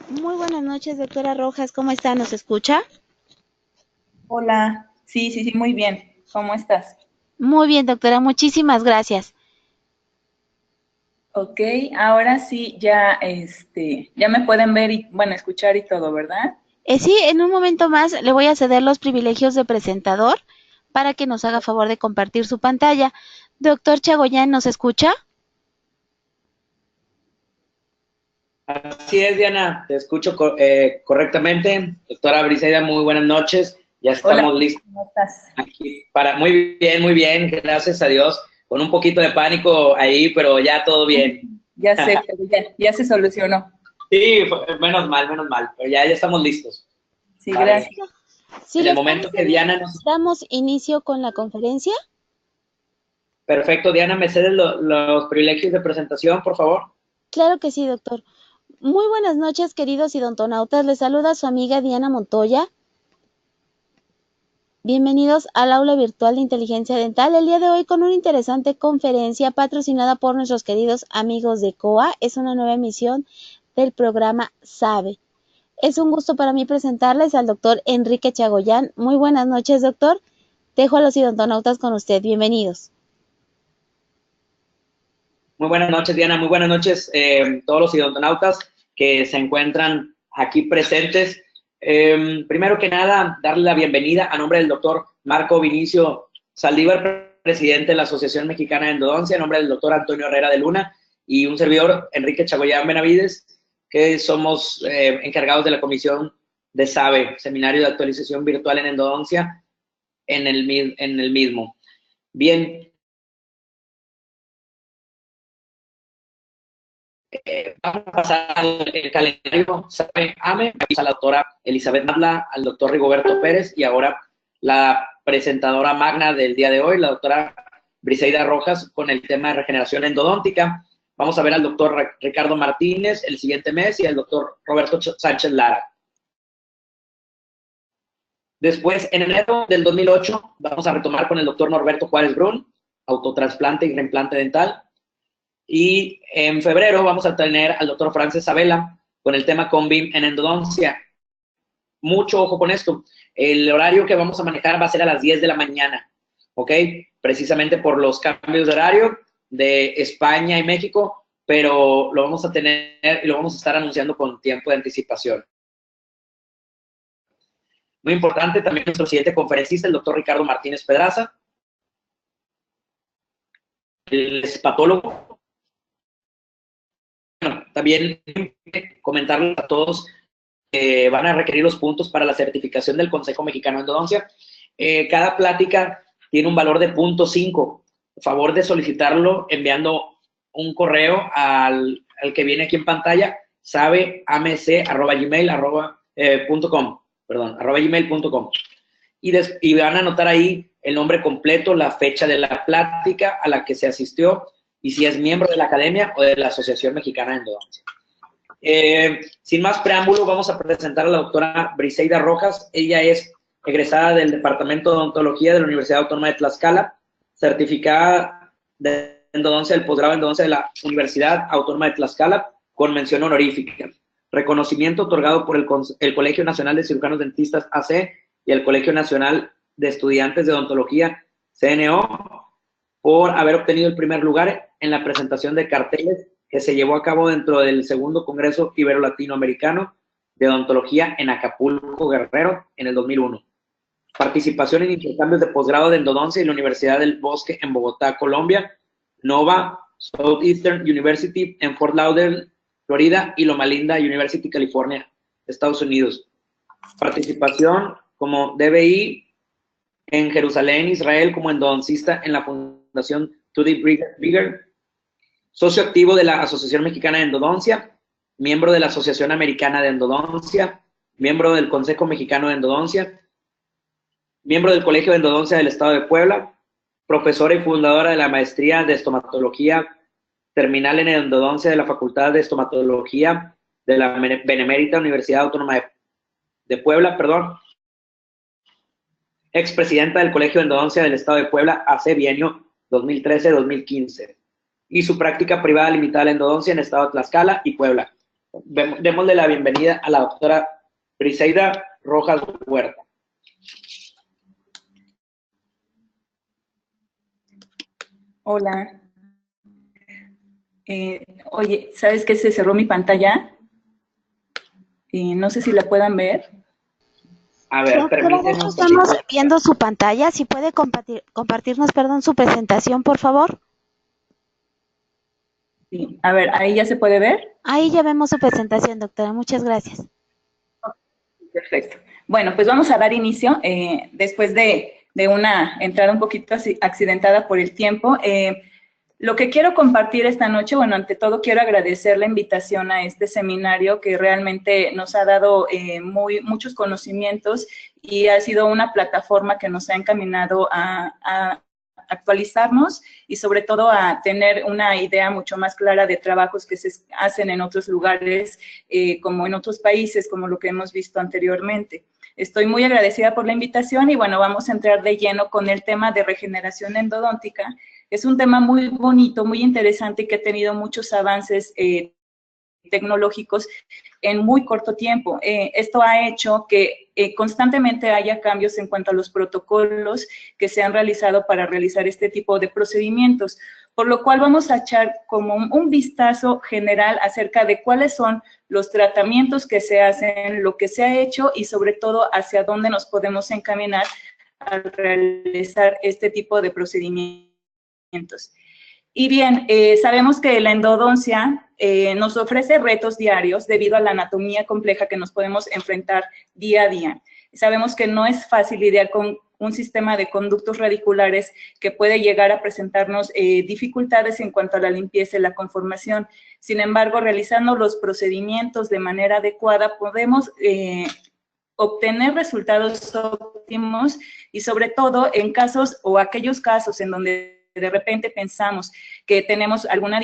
Muy buenas noches, doctora Rojas. ¿Cómo está? ¿Nos escucha? Hola, sí, muy bien. ¿Cómo estás? Muy bien, doctora. Muchísimas gracias. Ok, ahora sí, ya, ya me pueden ver y, bueno, escuchar y todo, ¿verdad? Sí, en un momento más le voy a ceder los privilegios de presentador para que nos haga favor de compartir su pantalla. Doctor Chagoyán, ¿nos escucha? Así es, Diana, te escucho correctamente. Doctora Briseida, muy buenas noches. Ya Hola, estamos listos ¿cómo estás? aquí para... Muy bien, gracias a Dios. Con un poquito de pánico ahí, pero ya todo bien. Ya sé, pero ya se solucionó. Sí, menos mal, pero ya estamos listos. Sí, Vale. gracias. Si En el les momento parece que bien, Diana nos... damos inicio con la conferencia. Perfecto, Diana, ¿me cedes los privilegios de presentación, por favor? Claro que sí, doctor. Muy buenas noches, queridos idontonautas. Les saluda su amiga Diana Montoya. Bienvenidos al aula virtual de inteligencia dental. El día de hoy con una interesante conferencia patrocinada por nuestros queridos amigos de COA. Es una nueva emisión del programa SABE. Es un gusto para mí presentarles al doctor Enrique Chagoyán. Muy buenas noches, doctor. Dejo a los idontonautas con usted. Bienvenidos. Muy buenas noches, Diana. Muy buenas noches, todos los idontonautas que se encuentran aquí presentes. Primero que nada, darle la bienvenida a nombre del doctor Marco Vinicio Saldívar, presidente de la Asociación Mexicana de Endodoncia, a nombre del doctor Antonio Herrera de Luna y un servidor, Enrique Chagoyán Benavides, que somos encargados de la comisión de SABE, Seminario de Actualización Virtual en Endodoncia, en el mismo. Bien, vamos a pasar al calendario. Sabe, Ame, a la doctora Elizabeth Nadla, al doctor Rigoberto Pérez y ahora la presentadora magna del día de hoy, la doctora Briseida Rojas, con el tema de regeneración endodóntica. Vamos a ver al doctor Ricardo Martínez el siguiente mes y al doctor Roberto Sánchez Lara. Después, en enero del 2008, vamos a retomar con el doctor Norberto Juárez Brun, autotrasplante y reimplante dental. Y en febrero vamos a tener al doctor Francis Sabela con el tema Convim en endodoncia. Mucho ojo con esto. El horario que vamos a manejar va a ser a las 10 de la mañana, ¿ok? Precisamente por los cambios de horario de España y México, pero lo vamos a tener y lo vamos a estar anunciando con tiempo de anticipación. Muy importante también nuestro siguiente conferencista, el doctor Ricardo Martínez Pedraza, el patólogo. Bueno, también comentarles a todos van a requerir los puntos para la certificación del Consejo Mexicano de Endodoncia. Cada plática tiene un valor de .5. Por favor de solicitarlo enviando un correo al que viene aquí en pantalla, sabeamc@gmail.com. Y van a anotar ahí el nombre completo, la fecha de la plática a la que se asistió y si es miembro de la academia o de la Asociación Mexicana de Endodoncia. Sin más preámbulo, vamos a presentar a la doctora Briseida Rojas. Ella es egresada del Departamento de Odontología de la Universidad Autónoma de Tlaxcala, certificada de endodoncia del posgrado de endodoncia de la Universidad Autónoma de Tlaxcala con mención honorífica. Reconocimiento otorgado por el Colegio Nacional de Cirujanos Dentistas AC y el Colegio Nacional de Estudiantes de Odontología CNO por haber obtenido el primer lugar en la presentación de carteles que se llevó a cabo dentro del segundo Congreso Ibero-Latinoamericano de Odontología en Acapulco, Guerrero, en el 2001. Participación en intercambios de posgrado de endodoncia en la Universidad del Bosque en Bogotá, Colombia, Nova Southeastern University en Fort Lauderdale, Florida, y Loma Linda University, California, Estados Unidos. Participación como DBI en Jerusalén, Israel, como endodoncista en la Fundación Tudy Bigger, socio activo de la Asociación Mexicana de Endodoncia, miembro de la Asociación Americana de Endodoncia, miembro del Consejo Mexicano de Endodoncia, miembro del Colegio de Endodoncia del Estado de Puebla, profesora y fundadora de la Maestría de Estomatología Terminal en Endodoncia de la Facultad de Estomatología de la Benemérita Universidad Autónoma de Puebla, expresidenta del Colegio de Endodoncia del Estado de Puebla hace bienio 2013-2015, y su práctica privada limitada a la endodoncia en el estado de Tlaxcala y Puebla. Démosle la bienvenida a la doctora Briseida Rojas Huerta. Hola. Oye, ¿sabes qué? Se cerró mi pantalla. No sé si la puedan ver. A ver, Doctora, de permíteme hecho un estamos poquito. viendo su pantalla. Si puede compartirnos, perdón, su presentación, por favor. Sí. A ver, ¿ahí ya se puede ver? Ahí ya vemos su presentación, doctora. Muchas gracias. Perfecto. Bueno, pues vamos a dar inicio después de una entrada un poquito accidentada por el tiempo. Lo que quiero compartir esta noche, bueno, ante todo quiero agradecer la invitación a este seminario que realmente nos ha dado muchos conocimientos y ha sido una plataforma que nos ha encaminado a actualizarnos y sobre todo a tener una idea mucho más clara de trabajos que se hacen en otros lugares, como en otros países, como lo que hemos visto anteriormente. Estoy muy agradecida por la invitación y bueno, vamos a entrar de lleno con el tema de regeneración endodóntica. Es un tema muy bonito, muy interesante y que ha tenido muchos avances tecnológicos en muy corto tiempo. Esto ha hecho que constantemente haya cambios en cuanto a los protocolos que se han realizado para realizar este tipo de procedimientos, por lo cual vamos a echar como un vistazo general acerca de cuáles son los tratamientos que se hacen, lo que se ha hecho y sobre todo hacia dónde nos podemos encaminar al realizar este tipo de procedimientos. Y bien, sabemos que la endodoncia nos ofrece retos diarios debido a la anatomía compleja que nos podemos enfrentar día a día. Sabemos que no es fácil lidiar con un sistema de conductos radiculares que puede llegar a presentarnos dificultades en cuanto a la limpieza y la conformación. Sin embargo, realizando los procedimientos de manera adecuada, podemos obtener resultados óptimos y sobre todo en casos o aquellos casos en donde de repente pensamos que tenemos alguna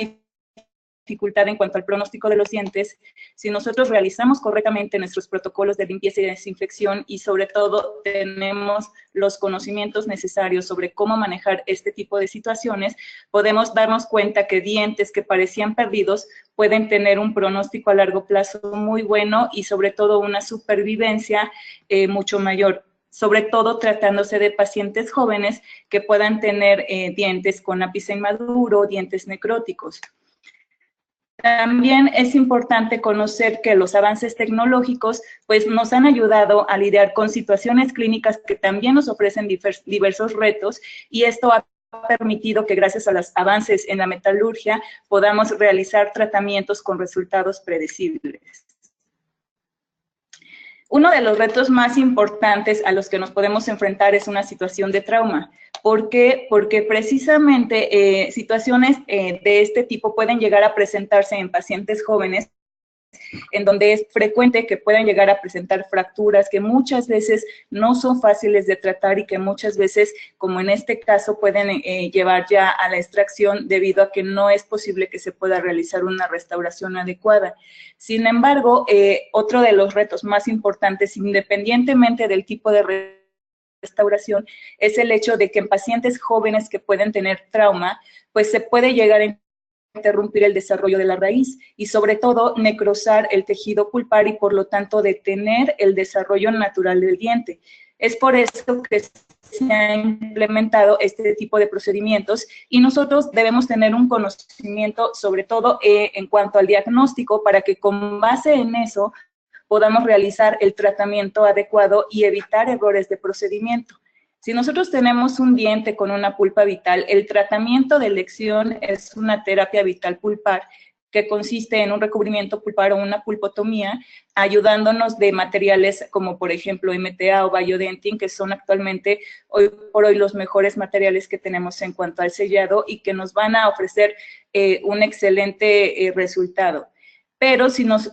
dificultad en cuanto al pronóstico de los dientes, si nosotros realizamos correctamente nuestros protocolos de limpieza y desinfección y sobre todo tenemos los conocimientos necesarios sobre cómo manejar este tipo de situaciones, podemos darnos cuenta que dientes que parecían perdidos pueden tener un pronóstico a largo plazo muy bueno y sobre todo una supervivencia mucho mayor, sobre todo tratándose de pacientes jóvenes que puedan tener dientes con ápice inmaduro, dientes necróticos. También es importante conocer que los avances tecnológicos pues, nos han ayudado a lidiar con situaciones clínicas que también nos ofrecen diversos retos y esto ha permitido que gracias a los avances en la metalurgia podamos realizar tratamientos con resultados predecibles. Uno de los retos más importantes a los que nos podemos enfrentar es una situación de trauma. ¿Por qué? Porque precisamente situaciones de este tipo pueden llegar a presentarse en pacientes jóvenes, en donde es frecuente que puedan llegar a presentar fracturas que muchas veces no son fáciles de tratar y que muchas veces, como en este caso, pueden llevar ya a la extracción debido a que no es posible que se pueda realizar una restauración adecuada. Sin embargo, otro de los retos más importantes, independientemente del tipo de restauración, es el hecho de que en pacientes jóvenes que pueden tener trauma, pues se puede llegar a interrumpir el desarrollo de la raíz y sobre todo necrosar el tejido pulpar y por lo tanto detener el desarrollo natural del diente. Es por eso que se ha implementado este tipo de procedimientos y nosotros debemos tener un conocimiento sobre todo en cuanto al diagnóstico para que con base en eso podamos realizar el tratamiento adecuado y evitar errores de procedimiento. Si nosotros tenemos un diente con una pulpa vital, el tratamiento de elección es una terapia vital pulpar que consiste en un recubrimiento pulpar o una pulpotomía, ayudándonos de materiales como por ejemplo MTA o Biodentin, que son actualmente hoy por hoy los mejores materiales que tenemos en cuanto al sellado y que nos van a ofrecer un excelente resultado. Pero si nos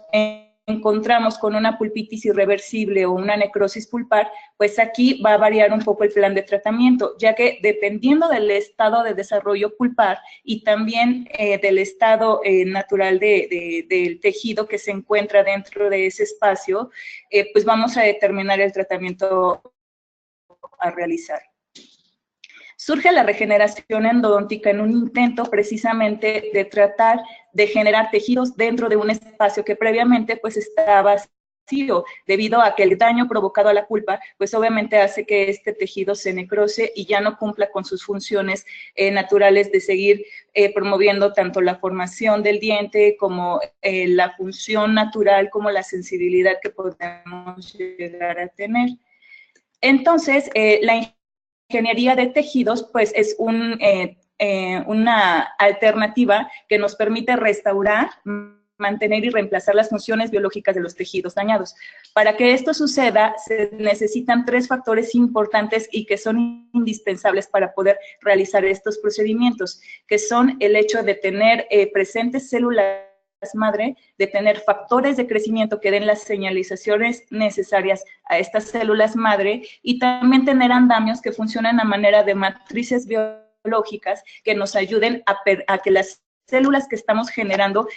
encontramos con una pulpitis irreversible o una necrosis pulpar, pues aquí va a variar un poco el plan de tratamiento, ya que dependiendo del estado de desarrollo pulpar y también del estado natural del tejido que se encuentra dentro de ese espacio, pues vamos a determinar el tratamiento a realizar. Surge la regeneración endodóntica en un intento precisamente de tratar de generar tejidos dentro de un espacio que previamente pues estaba vacío, debido a que el daño provocado a la pulpa pues obviamente hace que este tejido se necrose y ya no cumpla con sus funciones naturales de seguir promoviendo tanto la formación del diente como la función natural como la sensibilidad que podemos llegar a tener. Entonces, la ingeniería de tejidos, pues, es una alternativa que nos permite restaurar, mantener y reemplazar las funciones biológicas de los tejidos dañados. Para que esto suceda, se necesitan 3 factores importantes y que son indispensables para poder realizar estos procedimientos, que son el hecho de tener presentes células madre, de tener factores de crecimiento que den las señalizaciones necesarias a estas células madre y también tener andamios que funcionan a manera de matrices biológicas que nos ayuden a que las células que estamos generando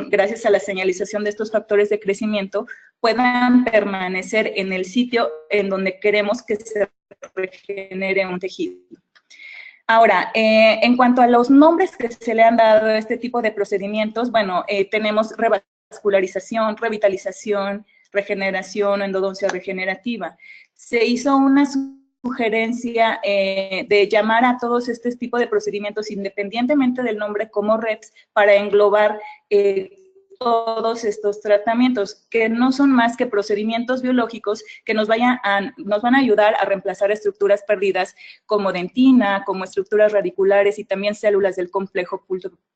gracias a la señalización de estos factores de crecimiento puedan permanecer en el sitio en donde queremos que se regenere un tejido. Ahora, en cuanto a los nombres que se le han dado a este tipo de procedimientos, bueno, tenemos revascularización, revitalización, regeneración o endodoncia regenerativa. Se hizo una sugerencia de llamar a todos este tipo de procedimientos, independientemente del nombre, como REPS, para englobar todos estos tratamientos, que no son más que procedimientos biológicos que nos van a ayudar a reemplazar estructuras perdidas como dentina, como estructuras radiculares y también células del complejo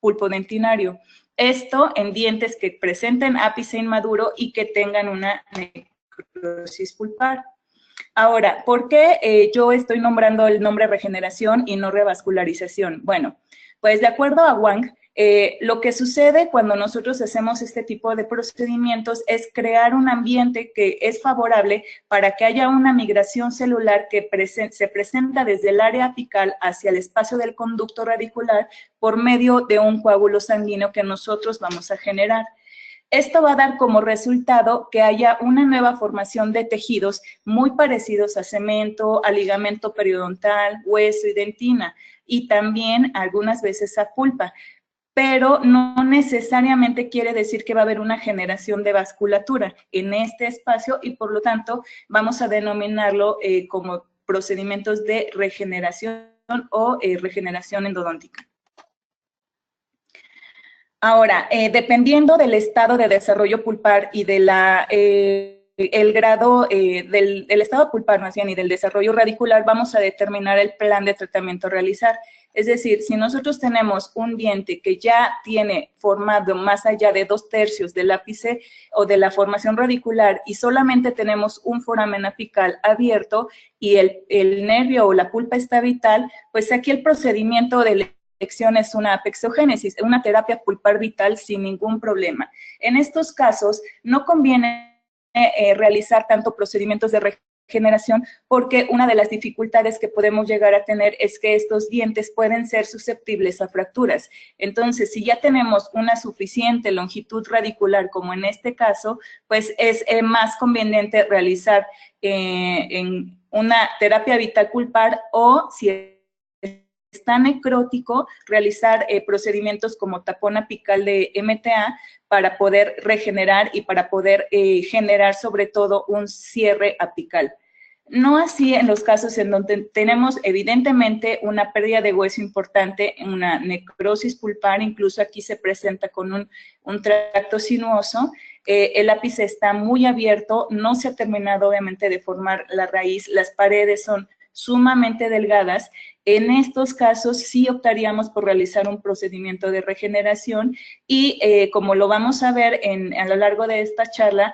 pulpodentinario. Esto en dientes que presenten ápice inmaduro y que tengan una necrosis pulpar. Ahora, ¿por qué yo estoy nombrando el nombre regeneración y no revascularización? Bueno, pues de acuerdo a Wang, lo que sucede cuando nosotros hacemos este tipo de procedimientos es crear un ambiente que es favorable para que haya una migración celular que se presenta desde el área apical hacia el espacio del conducto radicular por medio de un coágulo sanguíneo que nosotros vamos a generar. Esto va a dar como resultado que haya una nueva formación de tejidos muy parecidos a cemento, a ligamento periodontal, hueso y dentina, y también algunas veces a pulpa. Pero no necesariamente quiere decir que va a haber una generación de vasculatura en este espacio y por lo tanto vamos a denominarlo como procedimientos de regeneración o regeneración endodóntica. Ahora, dependiendo del estado de desarrollo pulpar y de el grado del estado pulpar más bien y del desarrollo radicular, vamos a determinar el plan de tratamiento a realizar. Es decir, si nosotros tenemos un diente que ya tiene formado más allá de 2/3 del ápice o de la formación radicular y solamente tenemos un foramen apical abierto y el nervio o la pulpa está vital, pues aquí el procedimiento de elección es una apexogénesis, una terapia pulpar vital sin ningún problema. En estos casos no conviene realizar tanto procedimientos de regeneración porque una de las dificultades que podemos llegar a tener es que estos dientes pueden ser susceptibles a fracturas. Entonces, si ya tenemos una suficiente longitud radicular, como en este caso, pues es más conveniente realizar en una terapia vital pulpar o, si está necrótico, realizar procedimientos como tapón apical de MTA para poder regenerar y para poder generar sobre todo un cierre apical. No así en los casos en donde tenemos evidentemente una pérdida de hueso importante, una necrosis pulpar, incluso aquí se presenta con un tracto sinuoso, el ápice está muy abierto, no se ha terminado obviamente de formar la raíz, las paredes son sumamente delgadas. En estos casos sí optaríamos por realizar un procedimiento de regeneración y como lo vamos a ver a lo largo de esta charla,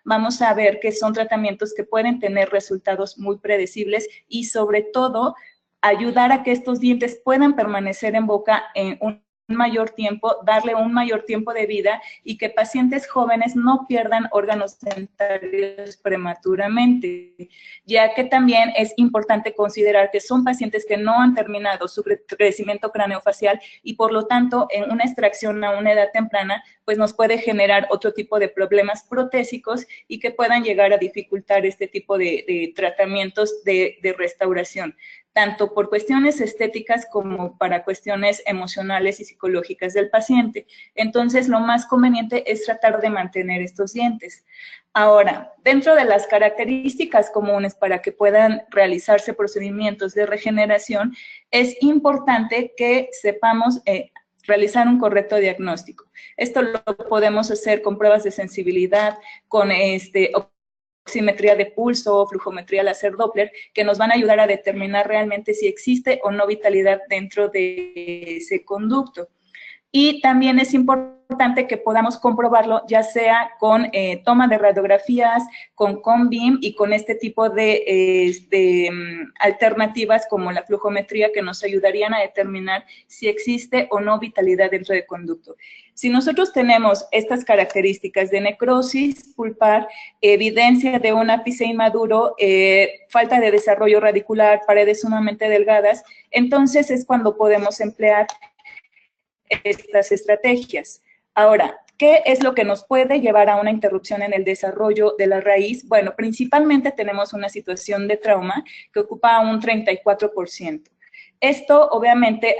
vamos a ver que son tratamientos que pueden tener resultados muy predecibles y sobre todo ayudar a que estos dientes puedan permanecer en boca en un mayor tiempo, darle un mayor tiempo de vida y que pacientes jóvenes no pierdan órganos dentarios prematuramente, ya que también es importante considerar que son pacientes que no han terminado su crecimiento craneofacial y por lo tanto en una extracción a una edad temprana pues nos puede generar otro tipo de problemas protésicos y que puedan llegar a dificultar este tipo de tratamientos de restauración. tanto por cuestiones estéticas como para cuestiones emocionales y psicológicas del paciente. Entonces, lo más conveniente es tratar de mantener estos dientes. Ahora, dentro de las características comunes para que puedan realizarse procedimientos de regeneración, es importante que sepamos realizar un correcto diagnóstico. Esto lo podemos hacer con pruebas de sensibilidad, con oximetría de pulso, flujometría láser Doppler, que nos van a ayudar a determinar realmente si existe o no vitalidad dentro de ese conducto. Y también es importante que podamos comprobarlo ya sea con toma de radiografías, con CONBEAM y con este tipo de alternativas como la flujometría que nos ayudarían a determinar si existe o no vitalidad dentro del conducto. Si nosotros tenemos estas características de necrosis pulpar, evidencia de un ápice inmaduro, falta de desarrollo radicular, paredes sumamente delgadas, entonces es cuando podemos emplear estas estrategias. Ahora, ¿qué es lo que nos puede llevar a una interrupción en el desarrollo de la raíz? Bueno, principalmente tenemos una situación de trauma que ocupa un 34%. Esto, obviamente,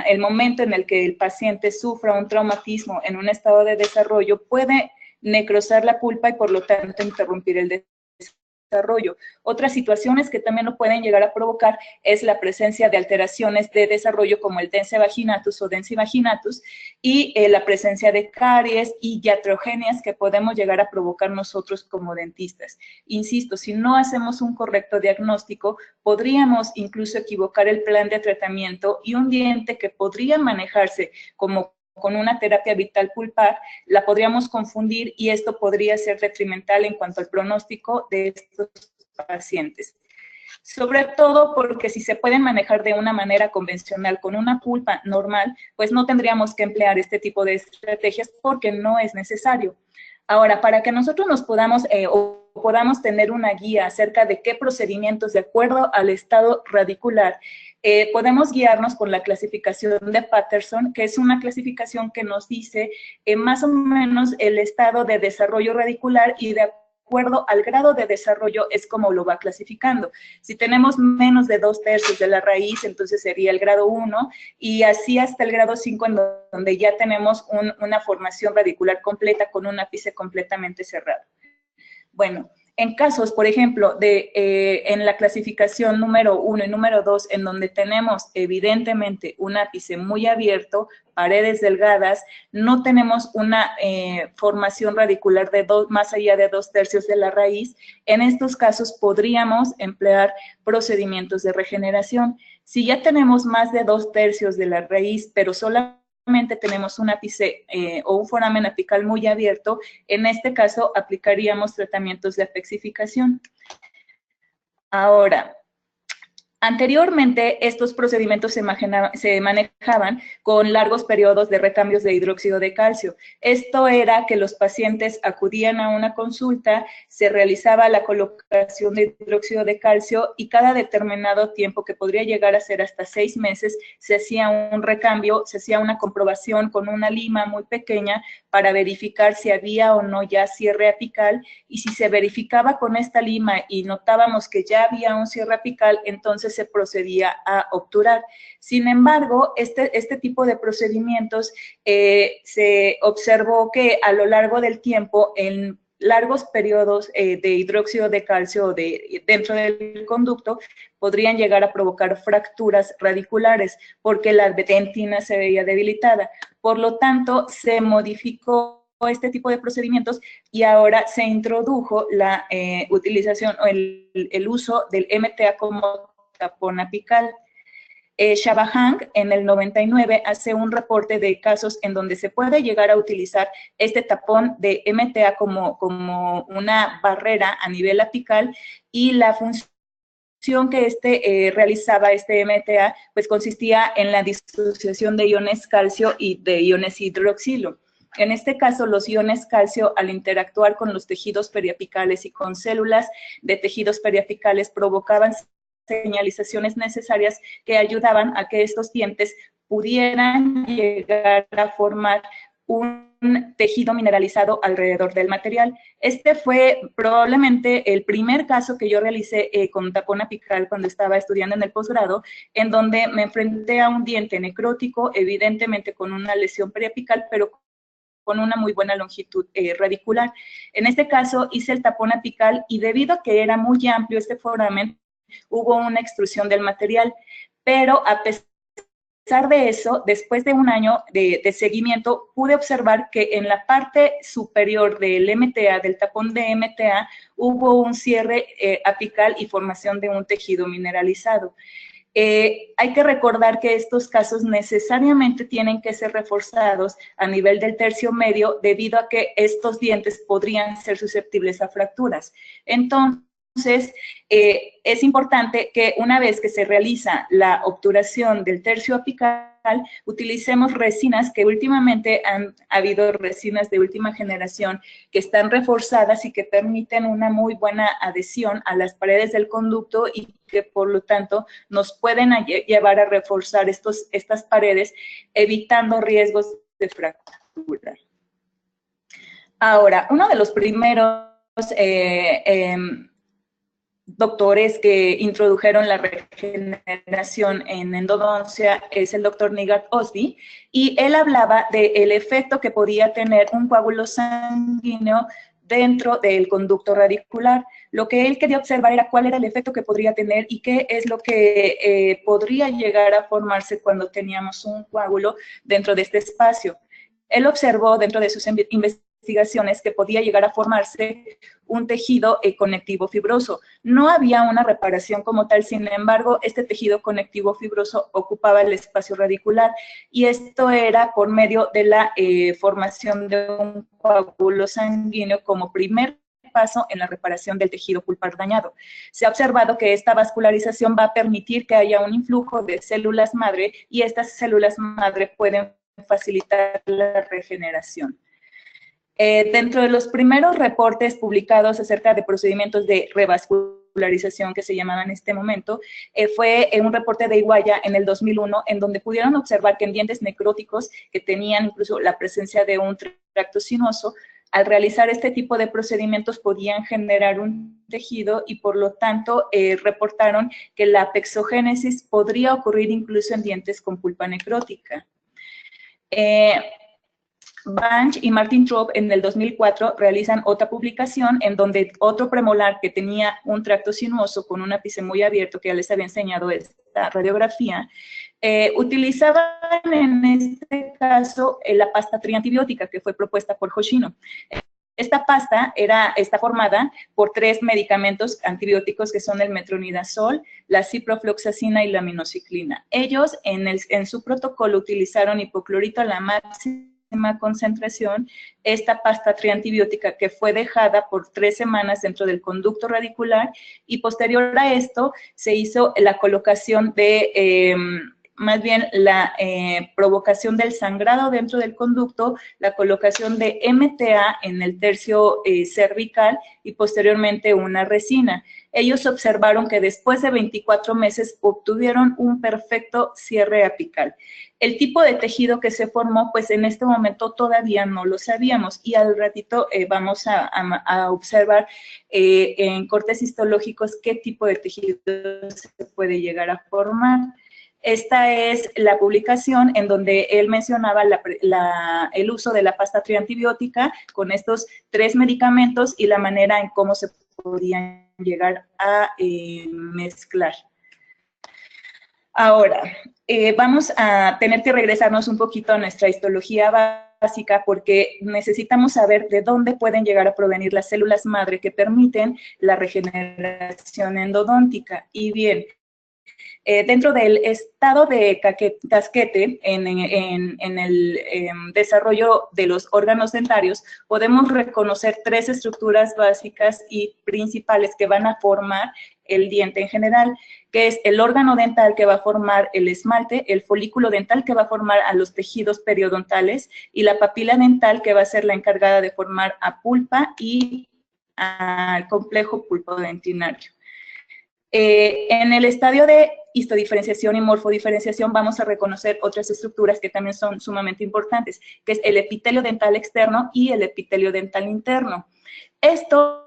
el momento en el que el paciente sufra un traumatismo en un estado de desarrollo puede necrosar la pulpa y, por lo tanto, interrumpir el desarrollo. Otras situaciones que también lo pueden llegar a provocar es la presencia de alteraciones de desarrollo como el dense vaginatus o densivaginatus y la presencia de caries y iatrogenias que podemos llegar a provocar nosotros como dentistas. Insisto, si no hacemos un correcto diagnóstico, podríamos incluso equivocar el plan de tratamiento y un diente que podría manejarse como con una terapia vital pulpar, la podríamos confundir y esto podría ser detrimental en cuanto al pronóstico de estos pacientes. Sobre todo porque si se pueden manejar de una manera convencional con una pulpa normal, pues no tendríamos que emplear este tipo de estrategias porque no es necesario. Ahora, para que nosotros nos podamos tener una guía acerca de qué procedimientos, de acuerdo al estado radicular, podemos guiarnos con la clasificación de Patterson, que es una clasificación que nos dice más o menos el estado de desarrollo radicular y de acuerdo al grado de desarrollo es como lo va clasificando. Si tenemos menos de 2/3 de la raíz, entonces sería el grado 1 y así hasta el grado 5 en donde ya tenemos una formación radicular completa con un ápice completamente cerrado. Bueno, en casos, por ejemplo, en la clasificación número 1 y número 2, en donde tenemos evidentemente un ápice muy abierto, paredes delgadas, no tenemos una formación radicular de más allá de 2/3 de la raíz, en estos casos podríamos emplear procedimientos de regeneración. Si ya tenemos más de 2/3 de la raíz, pero solamente tenemos un ápice o un foramen apical muy abierto, en este caso aplicaríamos tratamientos de apexificación. Ahora, anteriormente, estos procedimientos se manejaban con largos periodos de recambios de hidróxido de calcio. Esto era que los pacientes acudían a una consulta, se realizaba la colocación de hidróxido de calcio y cada determinado tiempo, que podría llegar a ser hasta 6 meses, se hacía un recambio, se hacía una comprobación con una lima muy pequeña para verificar si había o no ya cierre apical, y si se verificaba con esta lima y notábamos que ya había un cierre apical, entonces se procedía a obturar. Sin embargo, este tipo de procedimientos se observó que a lo largo del tiempo, en largos periodos de hidróxido de calcio dentro del conducto, podrían llegar a provocar fracturas radiculares porque la dentina se veía debilitada. Por lo tanto, se modificó este tipo de procedimientos y ahora se introdujo la utilización o el uso del MTA como tapón apical. Shabahang en el 99 hace un reporte de casos en donde se puede llegar a utilizar este tapón de MTA como una barrera a nivel apical, y la función que realizaba este MTA pues consistía en la disociación de iones calcio y de iones hidroxilo. En este caso, los iones calcio, al interactuar con los tejidos periapicales y con células de tejidos periapicales, provocaban señalizaciones necesarias que ayudaban a que estos dientes pudieran llegar a formar un tejido mineralizado alrededor del material. Este fue probablemente el primer caso que yo realicé con tapón apical cuando estaba estudiando en el posgrado, en donde me enfrenté a un diente necrótico, evidentemente con una lesión periapical, pero con una muy buena longitud radicular. En este caso hice el tapón apical y debido a que era muy amplio este foramen, hubo una extrusión del material, pero a pesar de eso, después de un año de seguimiento, pude observar que en la parte superior del MTA, del tapón de MTA, hubo un cierre apical y formación de un tejido mineralizado. Hay que recordar que estos casos necesariamente tienen que ser reforzados a nivel del tercio medio debido a que estos dientes podrían ser susceptibles a fracturas. Entonces, es importante que una vez que se realiza la obturación del tercio apical, utilicemos resinas que últimamente han habido resinas de última generación que están reforzadas y que permiten una muy buena adhesión a las paredes del conducto y que por lo tanto nos pueden llevar a reforzar estas paredes evitando riesgos de fractura. Ahora, uno de los primeros doctores que introdujeron la regeneración en endodoncia es el doctor Nigard Osby, y él hablaba del efecto que podía tener un coágulo sanguíneo dentro del conducto radicular. Lo que él quería observar era cuál era el efecto que podría tener y qué es lo que podría llegar a formarse cuando teníamos un coágulo dentro de este espacio. Él observó dentro de sus investigaciones que podía llegar a formarse un tejido conectivo fibroso. No había una reparación como tal, sin embargo, este tejido conectivo fibroso ocupaba el espacio radicular y esto era por medio de la formación de un coágulo sanguíneo como primer paso en la reparación del tejido pulpar dañado. Se ha observado que esta vascularización va a permitir que haya un influjo de células madre y estas células madre pueden facilitar la regeneración. Dentro de los primeros reportes publicados acerca de procedimientos de revascularización que se llamaban en este momento, fue un reporte de Iguaya en el 2001, en donde pudieron observar que en dientes necróticos que tenían incluso la presencia de un tracto sinuoso, al realizar este tipo de procedimientos podían generar un tejido y por lo tanto reportaron que la apexogénesis podría ocurrir incluso en dientes con pulpa necrótica. Banch y Martin Traub en el 2004 realizan otra publicación en donde otro premolar que tenía un tracto sinuoso con un ápice muy abierto, que ya les había enseñado esta radiografía, utilizaban en este caso la pasta triantibiótica que fue propuesta por Hoshino. Esta pasta está formada por 3 medicamentos antibióticos que son el metronidazol, la ciprofloxacina y la minoxidilina. Ellos en su protocolo utilizaron hipoclorito a la máxima concentración, esta pasta triantibiótica que fue dejada por 3 semanas dentro del conducto radicular y posterior a esto se hizo la colocación de más bien la provocación del sangrado dentro del conducto, la colocación de MTA en el tercio cervical y posteriormente una resina. Ellos observaron que después de 24 meses obtuvieron un perfecto cierre apical. El tipo de tejido que se formó, pues en este momento todavía no lo sabíamos y al ratito vamos a observar en cortes histológicos qué tipo de tejido se puede llegar a formar. Esta es la publicación en donde él mencionaba el uso de la pasta triantibiótica con estos 3 medicamentos y la manera en cómo se podían llegar a mezclar. Ahora, vamos a tener que regresarnos un poquito a nuestra histología básica porque necesitamos saber de dónde pueden llegar a provenir las células madre que permiten la regeneración endodóntica. Y bien, dentro del estado de casquete, en el desarrollo de los órganos dentarios, podemos reconocer 3 estructuras básicas y principales que van a formar el diente en general, que es el órgano dental que va a formar el esmalte, el folículo dental que va a formar a los tejidos periodontales y la papila dental que va a ser la encargada de formar a pulpa y al complejo pulpodentinario. En el estadio de histodiferenciación y morfodiferenciación vamos a reconocer otras estructuras que también son sumamente importantes, que es el epitelio dental externo y el epitelio dental interno. Estos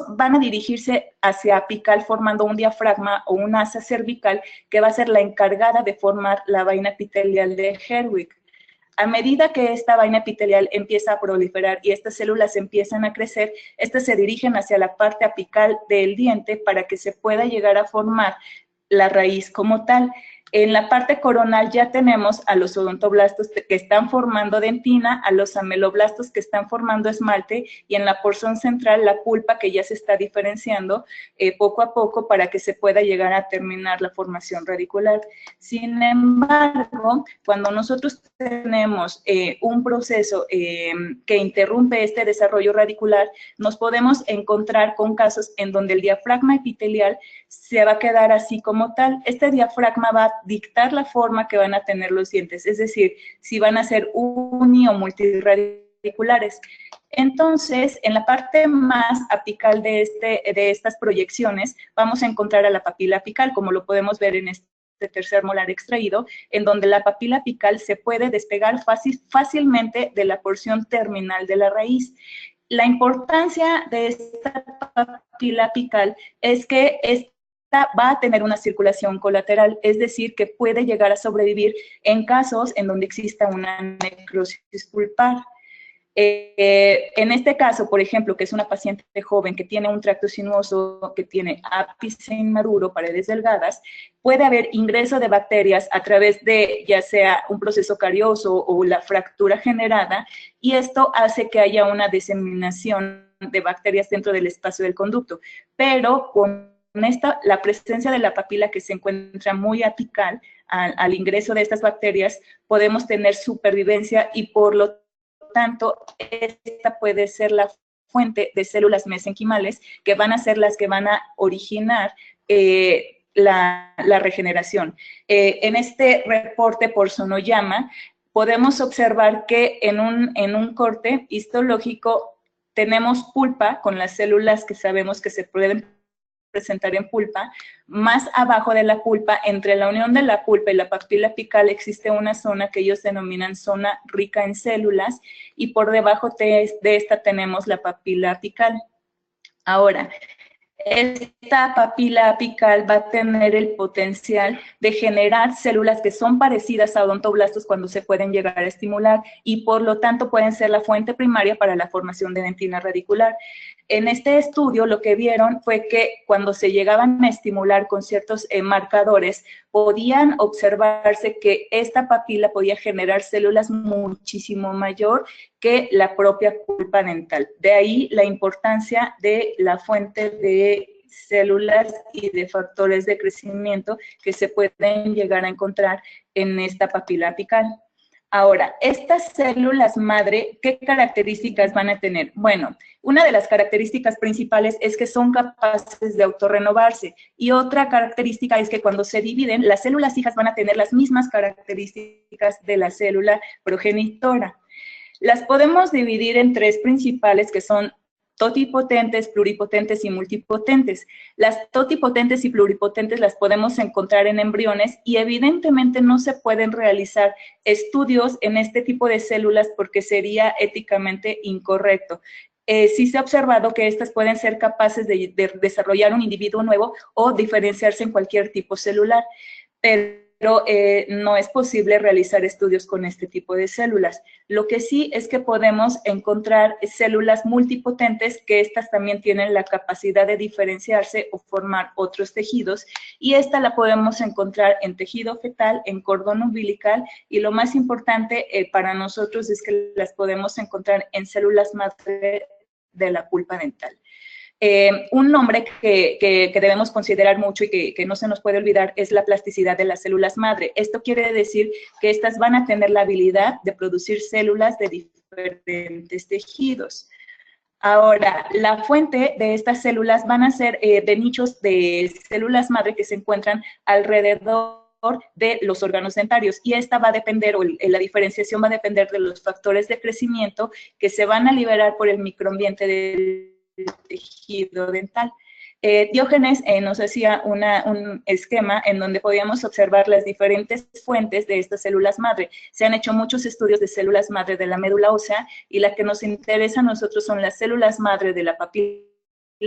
van a dirigirse hacia apical formando un diafragma o una asa cervical que va a ser la encargada de formar la vaina epitelial de Herwig. A medida que esta vaina epitelial empieza a proliferar y estas células empiezan a crecer, estas se dirigen hacia la parte apical del diente para que se pueda llegar a formar la raíz como tal. En la parte coronal ya tenemos a los odontoblastos que están formando dentina, a los ameloblastos que están formando esmalte y en la porción central la pulpa que ya se está diferenciando poco a poco para que se pueda llegar a terminar la formación radicular. Sin embargo, cuando nosotros tenemos un proceso que interrumpe este desarrollo radicular, nos podemos encontrar con casos en donde el diafragma epitelial se va a quedar así como tal. Este diafragma va a dictar la forma que van a tener los dientes, es decir, si van a ser uni o multirradiculares. Entonces, en la parte más apical de estas proyecciones, vamos a encontrar a la papila apical, como lo podemos ver en este tercer molar extraído, en donde la papila apical se puede despegar fácilmente de la porción terminal de la raíz. La importancia de esta papila apical es que va a tener una circulación colateral, es decir, que puede llegar a sobrevivir en casos en donde exista una necrosis pulpar. En este caso, por ejemplo, que es una paciente joven que tiene un tracto sinuoso, que tiene ápice inmaduro, paredes delgadas, puede haber ingreso de bacterias a través de ya sea un proceso carioso o la fractura generada, y esto hace que haya una diseminación de bacterias dentro del espacio del conducto, pero con la presencia de la papila que se encuentra muy apical al ingreso de estas bacterias, podemos tener supervivencia y por lo tanto, esta puede ser la fuente de células mesenquimales que van a ser las que van a originar la regeneración. En este reporte por Sonoyama, podemos observar que en un corte histológico tenemos pulpa con las células que sabemos que se pueden presentar en pulpa. Más abajo de la pulpa, entre la unión de la pulpa y la papila apical, existe una zona que ellos denominan zona rica en células, y por debajo de esta tenemos la papila apical. Ahora, esta papila apical va a tener el potencial de generar células que son parecidas a odontoblastos cuando se pueden llegar a estimular y por lo tanto pueden ser la fuente primaria para la formación de dentina radicular. En este estudio lo que vieron fue que cuando se llegaban a estimular con ciertos marcadores, podían observarse que esta papila podía generar células muchísimo mayor que la propia pulpa dental. De ahí la importancia de la fuente de células y de factores de crecimiento que se pueden llegar a encontrar en esta papila apical. Ahora, estas células madre, ¿qué características van a tener? Bueno, una de las características principales es que son capaces de autorrenovarse y otra característica es que cuando se dividen, las células hijas van a tener las mismas características de la célula progenitora. Las podemos dividir en tres principales que son totipotentes, pluripotentes y multipotentes. Las totipotentes y pluripotentes las podemos encontrar en embriones y evidentemente no se pueden realizar estudios en este tipo de células porque sería éticamente incorrecto. Sí se ha observado que estas pueden ser capaces de desarrollar un individuo nuevo o diferenciarse en cualquier tipo celular, pero no es posible realizar estudios con este tipo de células. Lo que sí es que podemos encontrar células multipotentes que estas también tienen la capacidad de diferenciarse o formar otros tejidos y esta la podemos encontrar en tejido fetal, en cordón umbilical y lo más importante para nosotros es que las podemos encontrar en células madre de la pulpa dental. Un nombre que debemos considerar mucho y que no se nos puede olvidar es la plasticidad de las células madre. Esto quiere decir que estas van a tener la habilidad de producir células de diferentes tejidos. Ahora, la fuente de estas células van a ser de nichos de células madre que se encuentran alrededor de los órganos dentarios y esta va a depender, o la diferenciación va a depender de los factores de crecimiento que se van a liberar por el microambiente del tejido dental. Diógenes nos hacía un esquema en donde podíamos observar las diferentes fuentes de estas células madre. Se han hecho muchos estudios de células madre de la médula ósea y la que nos interesa a nosotros son las células madre de la papila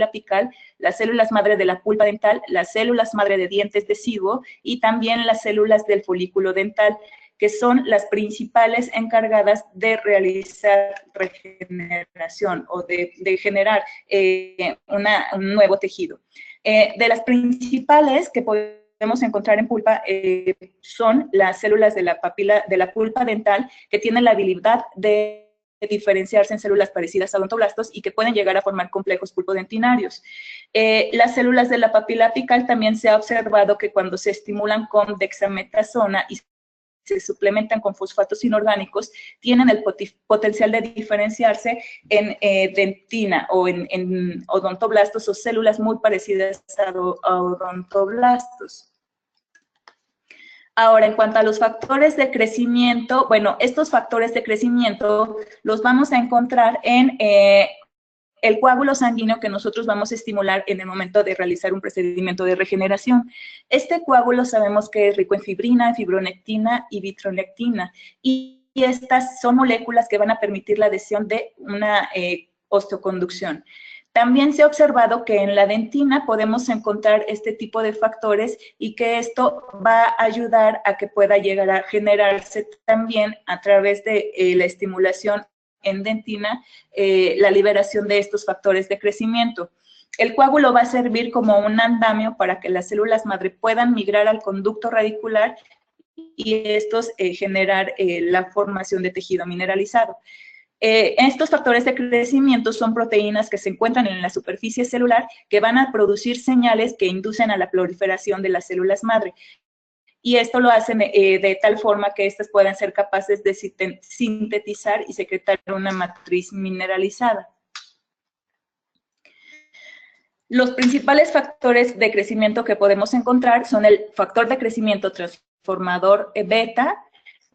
apical, las células madre de la pulpa dental, las células madre de dientes deciduo y también las células del folículo dental, que son las principales encargadas de realizar regeneración o de generar un nuevo tejido. De las principales que podemos encontrar en pulpa son las células de la pulpa dental, que tienen la habilidad de diferenciarse en células parecidas a odontoblastos y que pueden llegar a formar complejos pulpodentinarios. Las células de la papila apical también se ha observado que cuando se estimulan con dexametasona y se suplementan con fosfatos inorgánicos, tienen el potencial de diferenciarse en dentina o en odontoblastos o células muy parecidas a odontoblastos. Ahora, en cuanto a los factores de crecimiento, bueno, estos factores de crecimiento los vamos a encontrar en el coágulo sanguíneo que nosotros vamos a estimular en el momento de realizar un procedimiento de regeneración. Este coágulo sabemos que es rico en fibrina, fibronectina y vitronectina, y estas son moléculas que van a permitir la adhesión de una osteoconducción. También se ha observado que en la dentina podemos encontrar este tipo de factores y que esto va a ayudar a que pueda llegar a generarse también a través de la estimulación en dentina, la liberación de estos factores de crecimiento. El coágulo va a servir como un andamio para que las células madre puedan migrar al conducto radicular y estos generar la formación de tejido mineralizado. Estos factores de crecimiento son proteínas que se encuentran en la superficie celular que van a producir señales que inducen a la proliferación de las células madre. Y esto lo hacen de tal forma que estas puedan ser capaces de sintetizar y secretar una matriz mineralizada. Los principales factores de crecimiento que podemos encontrar son el factor de crecimiento transformador beta,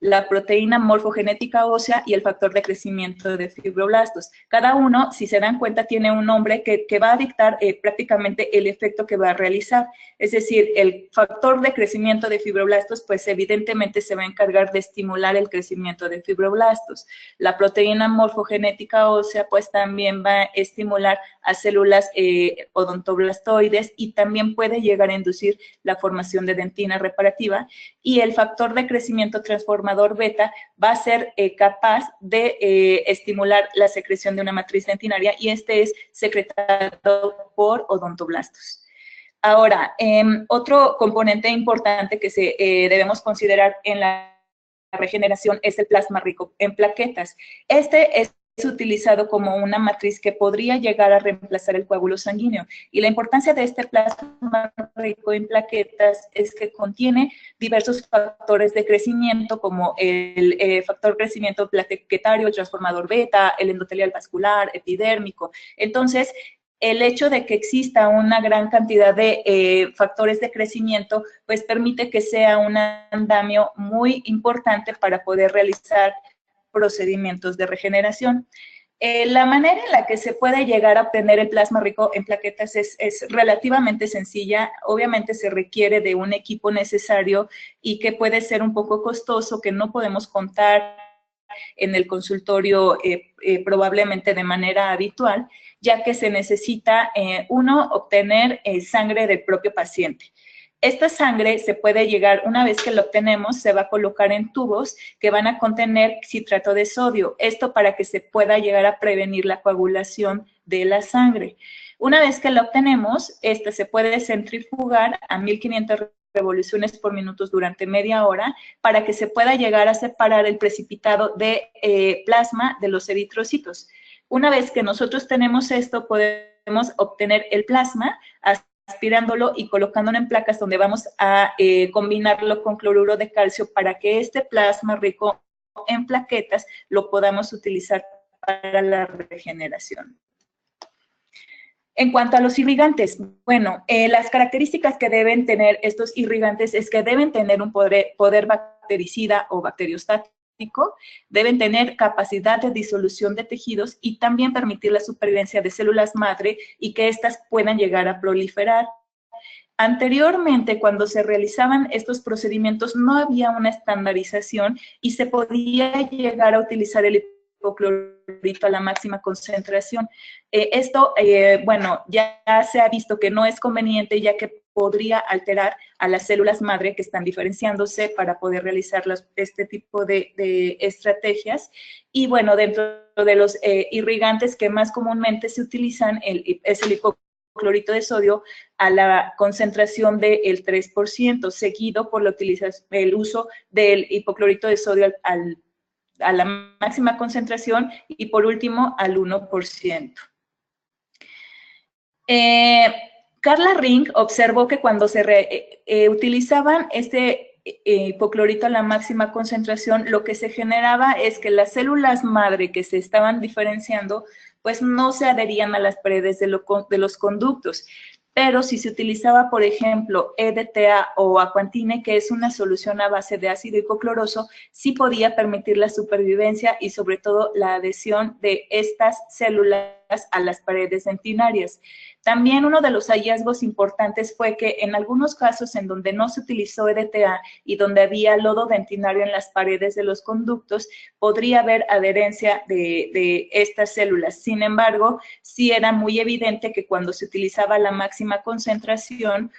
la proteína morfogenética ósea y el factor de crecimiento de fibroblastos. Cada uno, si se dan cuenta, tiene un nombre que va a dictar prácticamente el efecto que va a realizar. Es decir, el factor de crecimiento de fibroblastos, pues evidentemente se va a encargar de estimular el crecimiento de fibroblastos. La proteína morfogenética ósea, pues también va a estimular a células odontoblastoides y también puede llegar a inducir la formación de dentina reparativa. Y el factor de crecimiento transformador beta va a ser capaz de estimular la secreción de una matriz dentinaria y este es secretado por odontoblastos. Ahora, otro componente importante que debemos considerar en la regeneración es el plasma rico en plaquetas. Este es utilizado como una matriz que podría llegar a reemplazar el coágulo sanguíneo. Y la importancia de este plasma rico en plaquetas es que contiene diversos factores de crecimiento, como el factor de crecimiento plaquetario, el transformador beta, el endotelial vascular, epidérmico. Entonces, el hecho de que exista una gran cantidad de factores de crecimiento, pues permite que sea un andamio muy importante para poder realizar procedimientos de regeneración. La manera en la que se puede llegar a obtener el plasma rico en plaquetas es relativamente sencilla. Obviamente se requiere de un equipo necesario y que puede ser un poco costoso, que no podemos contar en el consultorio probablemente de manera habitual, ya que se necesita, uno, obtener sangre del propio paciente. Esta sangre se puede llegar, una vez que la obtenemos, se va a colocar en tubos que van a contener citrato de sodio. Esto para que se pueda llegar a prevenir la coagulación de la sangre. Una vez que la obtenemos, esta se puede centrifugar a 1500 revoluciones por minuto durante media hora para que se pueda llegar a separar el precipitado de plasma de los eritrocitos. Una vez que nosotros tenemos esto, podemos obtener el plasma aspirándolo y colocándolo en placas donde vamos a combinarlo con cloruro de calcio para que este plasma rico en plaquetas lo podamos utilizar para la regeneración. En cuanto a los irrigantes, bueno, las características que deben tener estos irrigantes es que deben tener un poder bactericida o bacteriostático, deben tener capacidad de disolución de tejidos y también permitir la supervivencia de células madre y que éstas puedan llegar a proliferar. Anteriormente, cuando se realizaban estos procedimientos, no había una estandarización y se podía llegar a utilizar el hipoclorito a la máxima concentración. Bueno, ya se ha visto que no es conveniente, ya que podría alterar a las células madre que están diferenciándose para poder realizar este tipo de estrategias. Y bueno, dentro de los irrigantes que más comúnmente se utilizan es el hipoclorito de sodio a la concentración del 3%, seguido por el uso del hipoclorito de sodio a la máxima concentración y por último al 1%. Carla Ring observó que cuando se utilizaban este hipoclorito a la máxima concentración, lo que se generaba es que las células madre que se estaban diferenciando, pues no se adherían a las paredes de los conductos. Pero si se utilizaba, por ejemplo, EDTA o aquantine, que es una solución a base de ácido hipocloroso, sí podía permitir la supervivencia y sobre todo la adhesión de estas células a las paredes dentinarias. También uno de los hallazgos importantes fue que en algunos casos en donde no se utilizó EDTA y donde había lodo dentinario en las paredes de los conductos, podría haber adherencia de estas células. Sin embargo, sí era muy evidente que cuando se utilizaba la máxima concentración,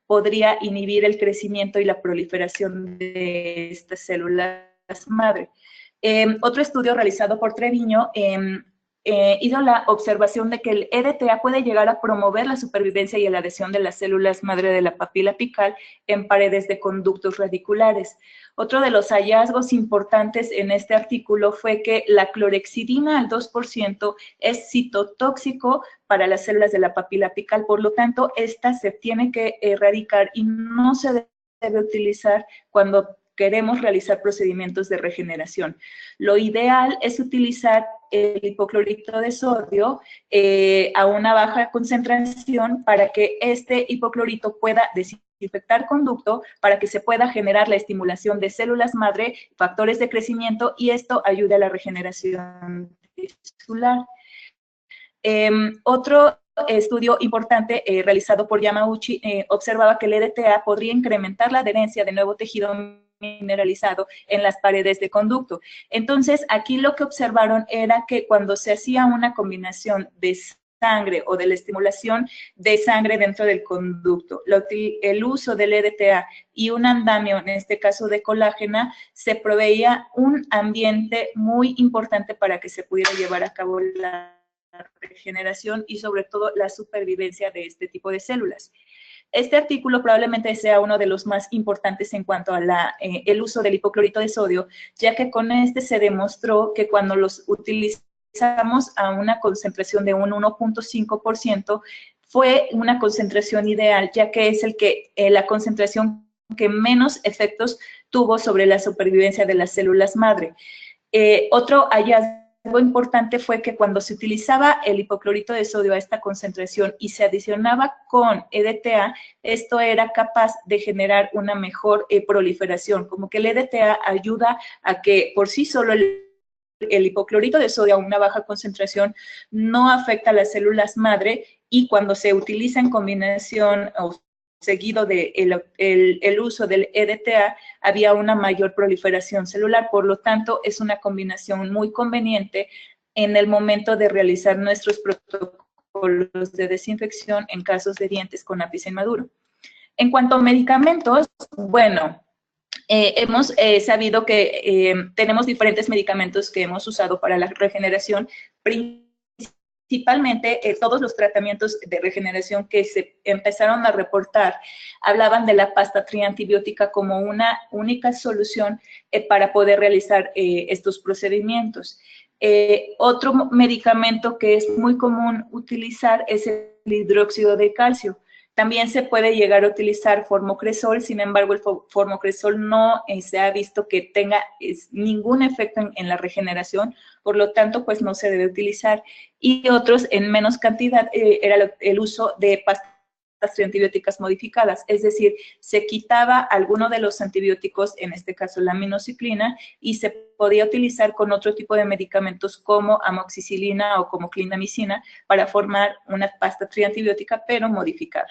podría inhibir el crecimiento y la proliferación de estas células madre. Otro estudio realizado por Treviño hizo la observación de que el EDTA puede llegar a promover la supervivencia y la adhesión de las células madre de la papila apical en paredes de conductos radiculares. Otro de los hallazgos importantes en este artículo fue que la clorexidina al 2% es citotóxico para las células de la papila apical, por lo tanto, esta se tiene que erradicar y no se debe utilizar cuando queremos realizar procedimientos de regeneración. Lo ideal es utilizar el hipoclorito de sodio a una baja concentración para que este hipoclorito pueda desinfectar conducto, para que se pueda generar la estimulación de células madre, factores de crecimiento, y esto ayude a la regeneración tisular. Otro estudio importante realizado por Yamauchi observaba que el EDTA podría incrementar la adherencia de nuevo tejido mineralizado en las paredes de conducto. Entonces, aquí lo que observaron era que cuando se hacía una combinación de sangre o de la estimulación de sangre dentro del conducto, el uso del EDTA y un andamio, en este caso de colágena, se proveía un ambiente muy importante para que se pudiera llevar a cabo la regeneración y sobre todo la supervivencia de este tipo de células. Este artículo probablemente sea uno de los más importantes en cuanto a el uso del hipoclorito de sodio, ya que con este se demostró que cuando los utilizamos a una concentración de un 1.5%, fue una concentración ideal, ya que es la concentración que menos efectos tuvo sobre la supervivencia de las células madre. Otro hallazgo importante fue que cuando se utilizaba el hipoclorito de sodio a esta concentración y se adicionaba con EDTA, esto era capaz de generar una mejor proliferación, como que el EDTA ayuda a que por sí solo el hipoclorito de sodio a una baja concentración no afecta a las células madre, y cuando se utiliza en combinación o seguido del uso del EDTA, había una mayor proliferación celular. Por lo tanto, es una combinación muy conveniente en el momento de realizar nuestros protocolos de desinfección en casos de dientes con ápice inmaduro. En cuanto a medicamentos, bueno, hemos sabido que tenemos diferentes medicamentos que hemos usado para la regeneración, principalmente todos los tratamientos de regeneración que se empezaron a reportar hablaban de la pasta triantibiótica como una única solución para poder realizar estos procedimientos. Otro medicamento que es muy común utilizar es el hidróxido de calcio. También se puede llegar a utilizar formocresol, sin embargo, el formocresol no se ha visto que tenga ningún efecto en la regeneración, por lo tanto, pues no se debe utilizar. Y otros en menos cantidad era el uso de pasta triantibióticas modificadas, es decir, se quitaba alguno de los antibióticos, en este caso la aminociclina, y se podía utilizar con otro tipo de medicamentos como amoxicilina o como clindamicina para formar una pasta triantibiótica, pero modificada.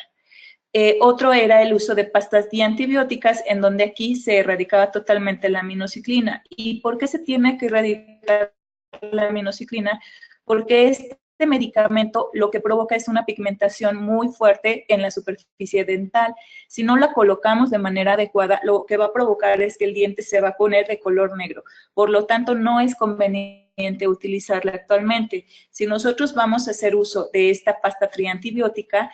Otro era el uso de pastas diantibióticas, en donde aquí se erradicaba totalmente la aminociclina. ¿Y por qué se tiene que erradicar la aminociclina? Porque este medicamento lo que provoca es una pigmentación muy fuerte en la superficie dental. Si no la colocamos de manera adecuada, lo que va a provocar es que el diente se va a poner de color negro. Por lo tanto, no es conveniente utilizarla actualmente. Si nosotros vamos a hacer uso de esta pasta triantibiótica,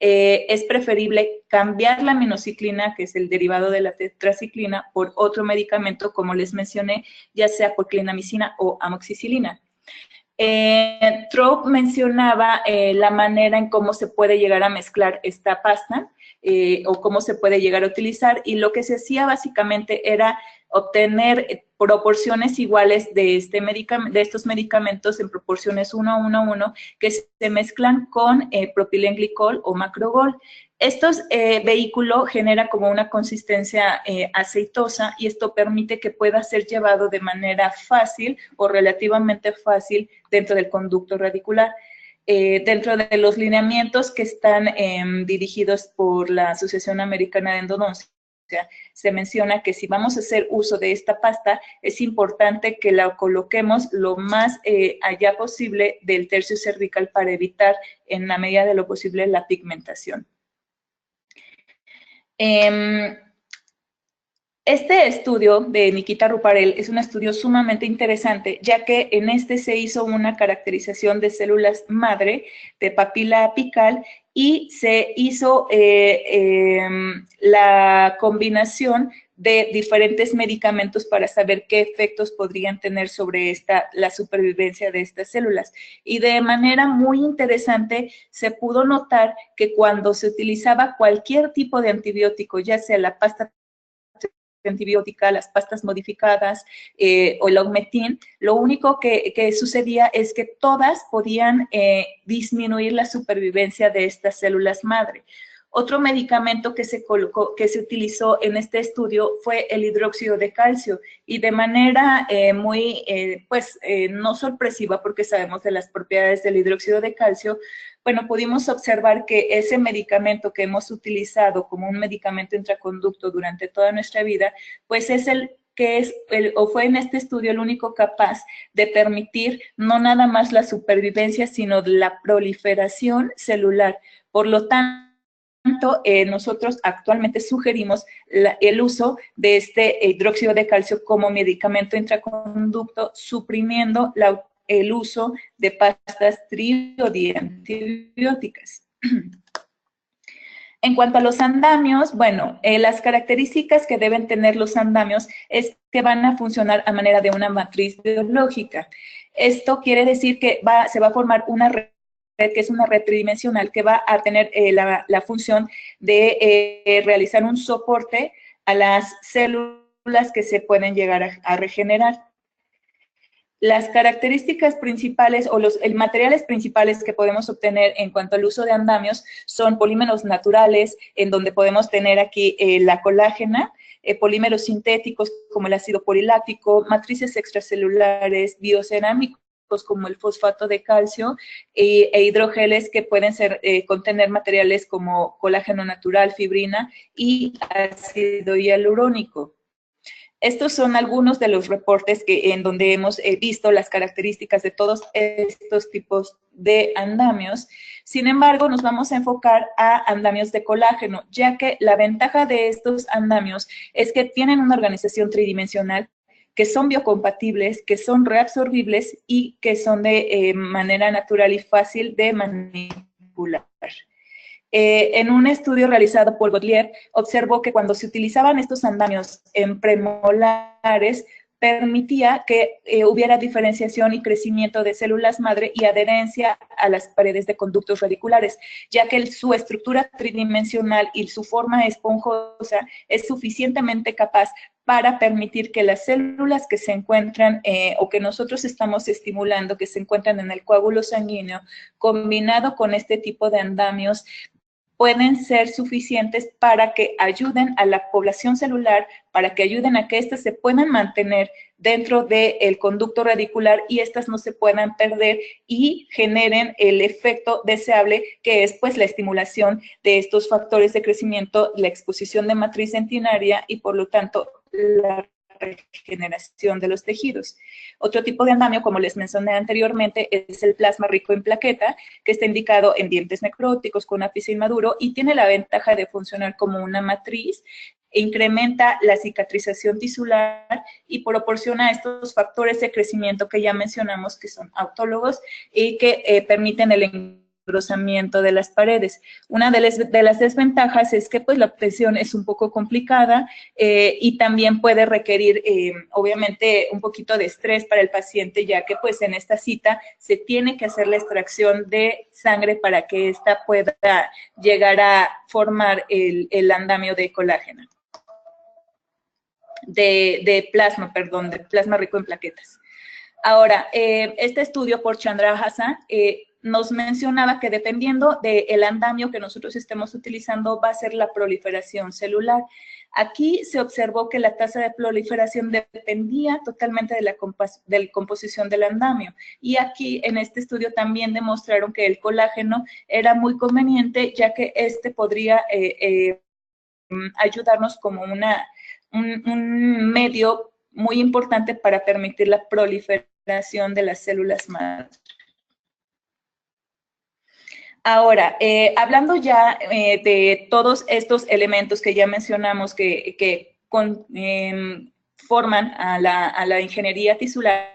es preferible cambiar la aminociclina, que es el derivado de la tetraciclina, por otro medicamento, como les mencioné, ya sea por clindamicina o amoxicilina. Trout mencionaba la manera en cómo se puede llegar a mezclar esta pasta o cómo se puede llegar a utilizar, y lo que se hacía básicamente era obtener proporciones iguales de, estos medicamentos en proporciones 1:1:1 que se mezclan con propilenglicol o macrogol. Estos vehículo genera como una consistencia aceitosa, y esto permite que pueda ser llevado de manera fácil o relativamente fácil dentro del conducto radicular. Dentro de los lineamientos que están dirigidos por la Asociación Americana de Endodoncia, se menciona que si vamos a hacer uso de esta pasta, es importante que la coloquemos lo más allá posible del tercio cervical para evitar, en la medida de lo posible, la pigmentación. Este estudio de Nikita Ruparel es un estudio sumamente interesante, ya que en este se hizo una caracterización de células madre de papila apical y se hizo la combinación de diferentes medicamentos para saber qué efectos podrían tener sobre la supervivencia de estas células. Y de manera muy interesante se pudo notar que cuando se utilizaba cualquier tipo de antibiótico, ya sea la pasta antibiótica, las pastas modificadas o el augmentin, lo único que sucedía es que todas podían disminuir la supervivencia de estas células madre. Otro medicamento que se utilizó en este estudio fue el hidróxido de calcio, y de manera muy, no sorpresiva, porque sabemos de las propiedades del hidróxido de calcio, bueno, pudimos observar que ese medicamento que hemos utilizado como un medicamento intraconducto durante toda nuestra vida, pues es fue en este estudio el único capaz de permitir no nada más la supervivencia, sino la proliferación celular. Por lo tanto, nosotros actualmente sugerimos el uso de este hidróxido de calcio como medicamento intraconducto, suprimiendo el uso de pastas triodiantibióticas. En cuanto a los andamios, bueno, las características que deben tener los andamios es que van a funcionar a manera de una matriz biológica. Esto quiere decir que se va a formar una red, que es una red tridimensional, que va a tener la función de realizar un soporte a las células que se pueden llegar a regenerar. Las características principales o los materiales principales que podemos obtener en cuanto al uso de andamios son polímeros naturales, en donde podemos tener aquí la colágena, polímeros sintéticos como el ácido poliláctico, matrices extracelulares, biocerámicos como el fosfato de calcio e hidrogeles que pueden contener materiales como colágeno natural, fibrina y ácido hialurónico. Estos son algunos de los reportes en donde hemos visto las características de todos estos tipos de andamios. Sin embargo, nos vamos a enfocar a andamios de colágeno, ya que la ventaja de estos andamios es que tienen una organización tridimensional, que son biocompatibles, que son reabsorbibles y que son de manera natural y fácil de manipular. En un estudio realizado por Gottlieb, observó que cuando se utilizaban estos andamios en premolares, permitía que hubiera diferenciación y crecimiento de células madre y adherencia a las paredes de conductos radiculares, ya que su estructura tridimensional y su forma esponjosa es suficientemente capaz para permitir que las células que se encuentran o que nosotros estamos estimulando, que se encuentran en el coágulo sanguíneo, combinado con este tipo de andamios, pueden ser suficientes para que ayuden a la población celular, para que ayuden a que éstas se puedan mantener dentro del conducto radicular y éstas no se puedan perder y generen el efecto deseable, que es pues la estimulación de estos factores de crecimiento, la exposición de matriz dentinaria y por lo tanto la regeneración de los tejidos. Otro tipo de andamio, como les mencioné anteriormente, es el plasma rico en plaqueta, que está indicado en dientes necróticos con ápice inmaduro y tiene la ventaja de funcionar como una matriz, incrementa la cicatrización tisular y proporciona estos factores de crecimiento que ya mencionamos, que son autólogos y que permiten el engrosamiento de las paredes. Una de las desventajas es que pues la obtención es un poco complicada y también puede requerir obviamente un poquito de estrés para el paciente, ya que pues en esta cita se tiene que hacer la extracción de sangre para que ésta pueda llegar a formar el andamio de colágeno. De plasma rico en plaquetas. Ahora, este estudio por Chandrahasan nos mencionaba que dependiendo del andamio que nosotros estemos utilizando va a ser la proliferación celular. Aquí se observó que la tasa de proliferación dependía totalmente de la composición del andamio. Y aquí en este estudio también demostraron que el colágeno era muy conveniente, ya que este podría ayudarnos como un medio muy importante para permitir la proliferación de las células madre. Ahora, hablando ya de todos estos elementos que ya mencionamos que forman a la ingeniería tisular,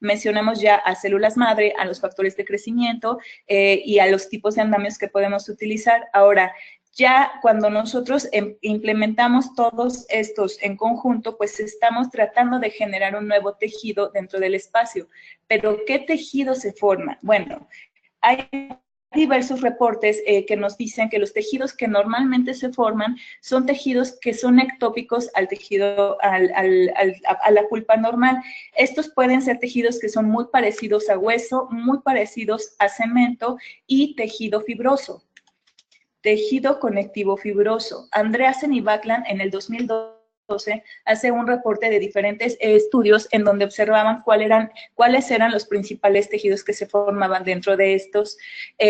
mencionamos ya a células madre, a los factores de crecimiento y a los tipos de andamios que podemos utilizar. Ahora, ya cuando nosotros implementamos todos estos en conjunto, pues estamos tratando de generar un nuevo tejido dentro del espacio. ¿Pero qué tejido se forma? Bueno, hay diversos reportes que nos dicen que los tejidos que normalmente se forman son tejidos que son ectópicos al tejido, a la pulpa normal. Estos pueden ser tejidos que son muy parecidos a hueso, muy parecidos a cemento y tejido fibroso. Tejido conectivo fibroso. Andreasen y Backlund en el 2012 hace un reporte de diferentes estudios en donde observaban cuáles eran los principales tejidos que se formaban dentro de estos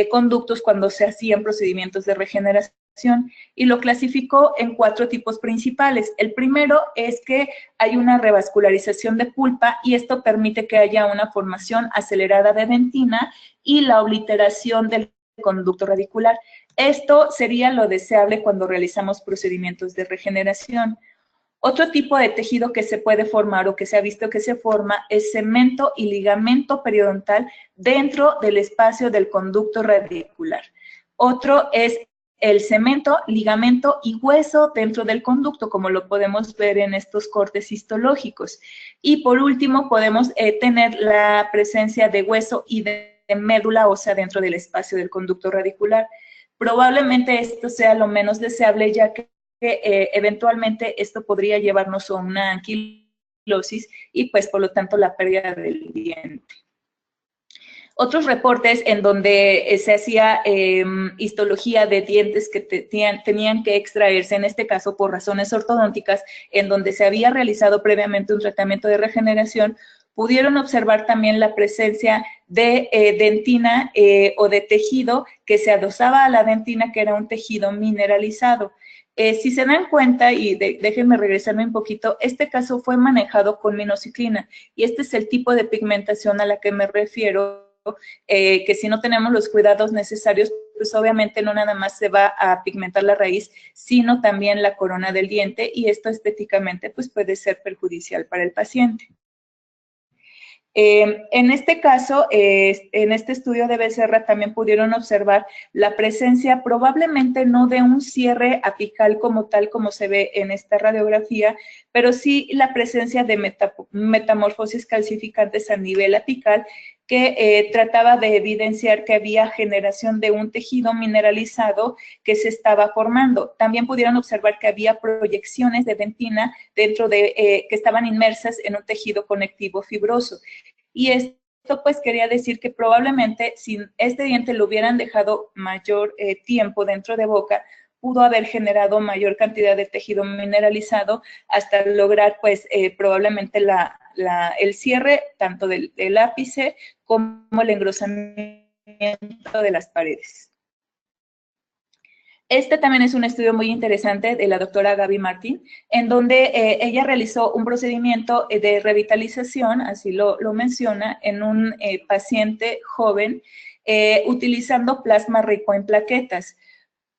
conductos cuando se hacían procedimientos de regeneración y lo clasificó en 4 tipos principales. El primero es que hay una revascularización de pulpa y esto permite que haya una formación acelerada de dentina y la obliteración del conducto radicular. Esto sería lo deseable cuando realizamos procedimientos de regeneración. Otro tipo de tejido que se puede formar o que se ha visto que se forma es cemento y ligamento periodontal dentro del espacio del conducto radicular. Otro es el cemento, ligamento y hueso dentro del conducto, como lo podemos ver en estos cortes histológicos. Y por último, podemos tener la presencia de hueso y de médula ósea dentro del espacio del conducto radicular. Probablemente esto sea lo menos deseable, ya que eventualmente esto podría llevarnos a una anquilosis y pues por lo tanto la pérdida del diente. Otros reportes en donde se hacía histología de dientes que tenían que extraerse, en este caso por razones ortodónticas, en donde se había realizado previamente un tratamiento de regeneración, pudieron observar también la presencia de dentina o de tejido que se adosaba a la dentina, que era un tejido mineralizado. Si se dan cuenta, y déjenme regresarme un poquito, este caso fue manejado con minoxidilina, y este es el tipo de pigmentación a la que me refiero, que si no tenemos los cuidados necesarios, pues obviamente no nada más se va a pigmentar la raíz, sino también la corona del diente, y esto estéticamente pues puede ser perjudicial para el paciente. En este caso, en este estudio de Becerra también pudieron observar la presencia probablemente no de un cierre apical como tal como se ve en esta radiografía, pero sí la presencia de metamorfosis calcificantes a nivel apical que trataba de evidenciar que había generación de un tejido mineralizado que se estaba formando. También pudieron observar que había proyecciones de dentina dentro de, que estaban inmersas en un tejido conectivo fibroso. Y esto pues quería decir que probablemente si este diente lo hubieran dejado mayor tiempo dentro de boca, pudo haber generado mayor cantidad de tejido mineralizado hasta lograr pues probablemente el cierre tanto del ápice como el engrosamiento de las paredes. Este también es un estudio muy interesante de la doctora Gaby Martín, en donde ella realizó un procedimiento de revitalización, así lo menciona, en un paciente joven utilizando plasma rico en plaquetas.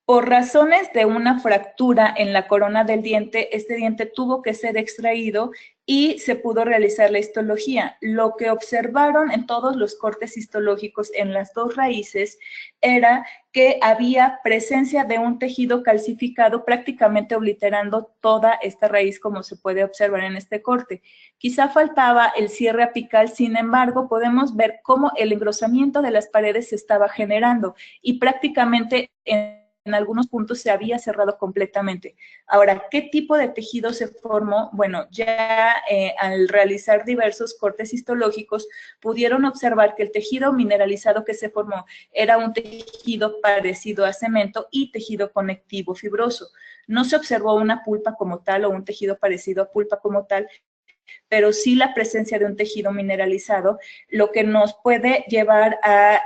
Por razones de una fractura en la corona del diente, este diente tuvo que ser extraído y se pudo realizar la histología. Lo que observaron en todos los cortes histológicos en las dos raíces era que había presencia de un tejido calcificado prácticamente obliterando toda esta raíz, como se puede observar en este corte. Quizá faltaba el cierre apical, sin embargo, podemos ver cómo el engrosamiento de las paredes se estaba generando y prácticamente en algunos puntos se había cerrado completamente. Ahora, ¿qué tipo de tejido se formó? Bueno, ya al realizar diversos cortes histológicos, pudieron observar que el tejido mineralizado que se formó era un tejido parecido a cemento y tejido conectivo fibroso. No se observó una pulpa como tal o un tejido parecido a pulpa como tal, pero sí la presencia de un tejido mineralizado, lo que nos puede llevar a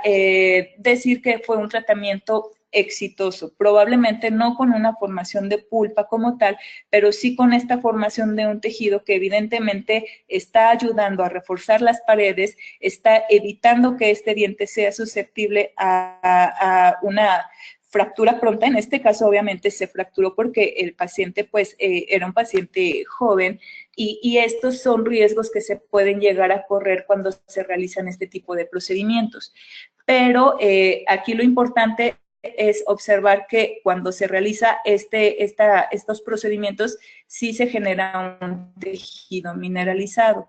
decir que fue un tratamiento exitoso, probablemente no con una formación de pulpa como tal, pero sí con esta formación de un tejido que evidentemente está ayudando a reforzar las paredes, está evitando que este diente sea susceptible a una fractura pronta. En este caso obviamente se fracturó porque el paciente pues era un paciente joven y estos son riesgos que se pueden llegar a correr cuando se realizan este tipo de procedimientos. Pero aquí lo importante es observar que cuando se realiza estos procedimientos sí se genera un tejido mineralizado.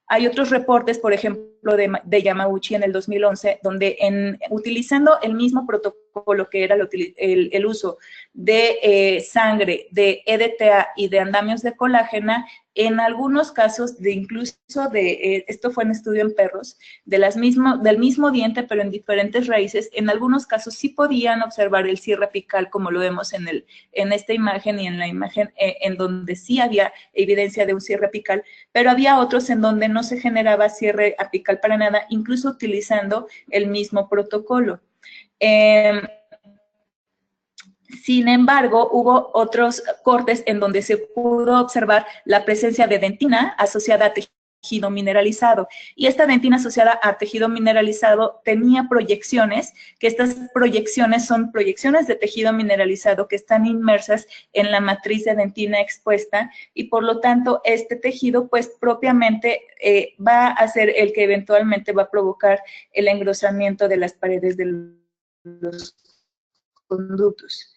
Hay otros reportes, por ejemplo, de Yamauchi en el 2011, donde utilizando el mismo protocolo que era el uso de sangre, de EDTA y de andamios de colágena, en algunos casos esto fue en estudio en perros, del mismo diente, pero en diferentes raíces, en algunos casos sí podían observar el cierre apical, como lo vemos en esta imagen y en la imagen en donde sí había evidencia de un cierre apical, pero había otros en donde no se generaba cierre apical para nada, incluso utilizando el mismo protocolo. Sin embargo, hubo otros cortes en donde se pudo observar la presencia de dentina asociada a tejido mineralizado. Y esta dentina asociada a tejido mineralizado tenía proyecciones, que estas proyecciones son proyecciones de tejido mineralizado que están inmersas en la matriz de dentina expuesta y por lo tanto este tejido pues propiamente va a ser el que eventualmente va a provocar el engrosamiento de las paredes de los conductos.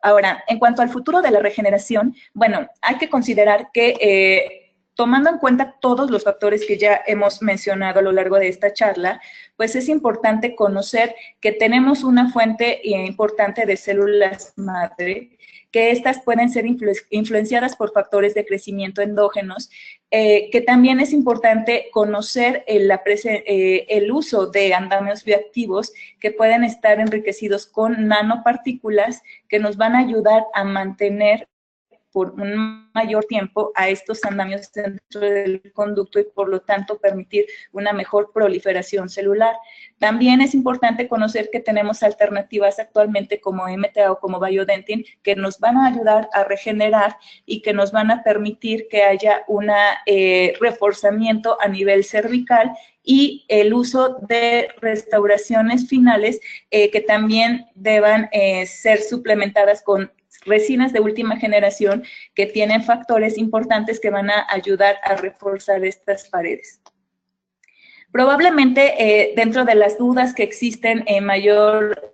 Ahora, en cuanto al futuro de la regeneración, bueno, hay que considerar que tomando en cuenta todos los factores que ya hemos mencionado a lo largo de esta charla, pues es importante conocer que tenemos una fuente importante de células madre, que estas pueden ser influenciadas por factores de crecimiento endógenos, que también es importante conocer el uso de andamios bioactivos que pueden estar enriquecidos con nanopartículas que nos van a ayudar a mantener por un mayor tiempo a estos andamios dentro del conducto y por lo tanto permitir una mejor proliferación celular. También es importante conocer que tenemos alternativas actualmente como MTA o como Biodentin que nos van a ayudar a regenerar y que nos van a permitir que haya un reforzamiento a nivel cervical y el uso de restauraciones finales que también deban ser suplementadas con resinas de última generación que tienen factores importantes que van a ayudar a reforzar estas paredes. Probablemente dentro de las dudas que existen mayor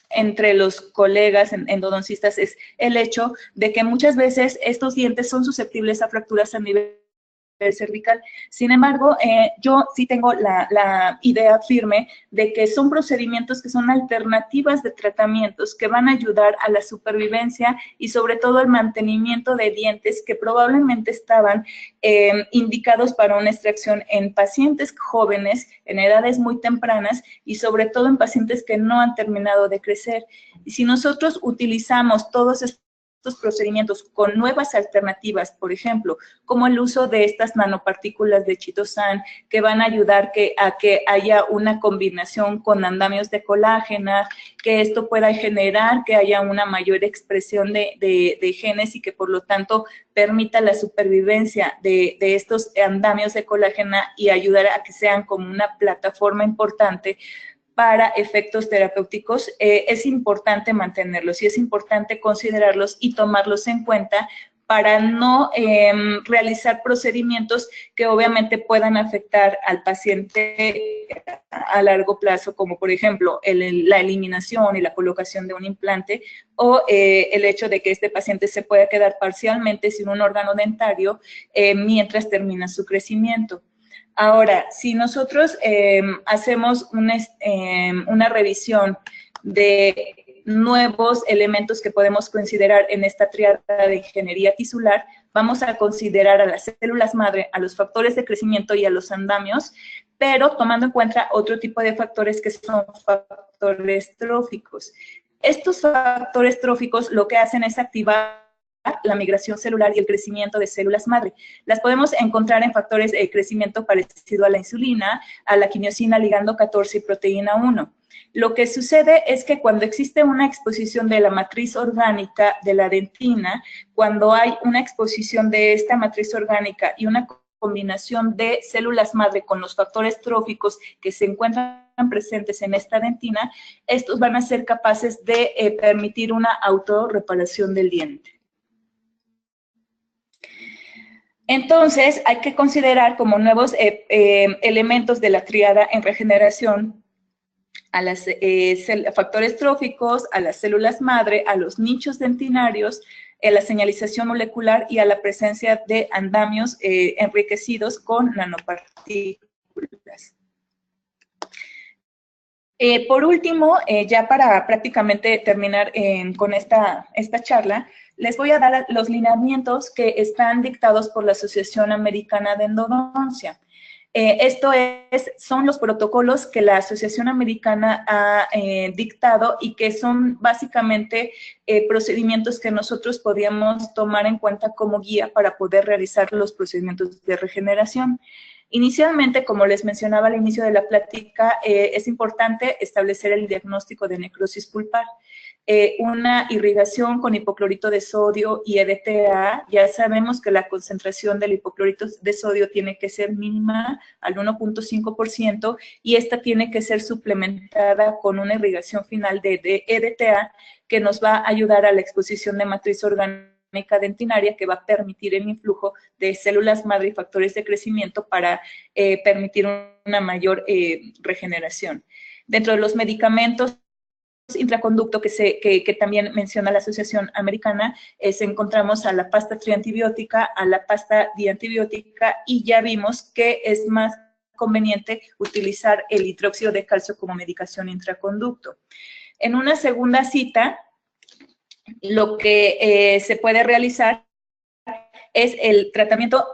entre los colegas endodoncistas es el hecho de que muchas veces estos dientes son susceptibles a fracturas a nivel cervical. Sin embargo, yo sí tengo la idea firme de que son procedimientos que son alternativas de tratamientos que van a ayudar a la supervivencia y sobre todo al mantenimiento de dientes que probablemente estaban indicados para una extracción en pacientes jóvenes, en edades muy tempranas y sobre todo en pacientes que no han terminado de crecer. Y si nosotros utilizamos todos estos procedimientos con nuevas alternativas, por ejemplo, como el uso de estas nanopartículas de chitosan que van a ayudar a que haya una combinación con andamios de colágena, que esto pueda generar que haya una mayor expresión de genes y que por lo tanto permita la supervivencia de estos andamios de colágena y ayudar a que sean como una plataforma importante para efectos terapéuticos, es importante mantenerlos y es importante considerarlos y tomarlos en cuenta para no realizar procedimientos que obviamente puedan afectar al paciente a largo plazo, como por ejemplo la eliminación y la colocación de un implante o el hecho de que este paciente se pueda quedar parcialmente sin un órgano dentario mientras termina su crecimiento. Ahora, si nosotros hacemos una revisión de nuevos elementos que podemos considerar en esta triada de ingeniería tisular, vamos a considerar a las células madre, a los factores de crecimiento y a los andamios, pero tomando en cuenta otro tipo de factores que son factores tróficos. Estos factores tróficos lo que hacen es activar la migración celular y el crecimiento de células madre. Las podemos encontrar en factores de crecimiento parecido a la insulina, a la quiniosina ligando 14 y proteína 1. Lo que sucede es que cuando existe una exposición de la matriz orgánica de la dentina, cuando hay una exposición de esta matriz orgánica y una combinación de células madre con los factores tróficos que se encuentran presentes en esta dentina, estos van a ser capaces de permitir una autorreparación del diente. Entonces, hay que considerar como nuevos elementos de la tríada en regeneración a los factores tróficos, a las células madre, a los nichos dentinarios, a la señalización molecular y a la presencia de andamios enriquecidos con nanopartículas. Por último, ya para prácticamente terminar con esta charla, les voy a dar los lineamientos que están dictados por la Asociación Americana de Endodoncia. Son los protocolos que la Asociación Americana ha dictado y que son básicamente procedimientos que nosotros podíamos tomar en cuenta como guía para poder realizar los procedimientos de regeneración. Inicialmente, como les mencionaba al inicio de la plática, es importante establecer el diagnóstico de necrosis pulpar. Una irrigación con hipoclorito de sodio y EDTA, ya sabemos que la concentración del hipoclorito de sodio tiene que ser mínima al 1.5% y esta tiene que ser suplementada con una irrigación final de EDTA que nos va a ayudar a la exposición de matriz orgánica dentinaria que va a permitir el influjo de células madre y factores de crecimiento para permitir una mayor regeneración. Dentro de los medicamentos intraconducto que también menciona la Asociación Americana, encontramos a la pasta triantibiótica, a la pasta diantibiótica y ya vimos que es más conveniente utilizar el hidróxido de calcio como medicación intraconducto. En una segunda cita, lo que se puede realizar es el tratamiento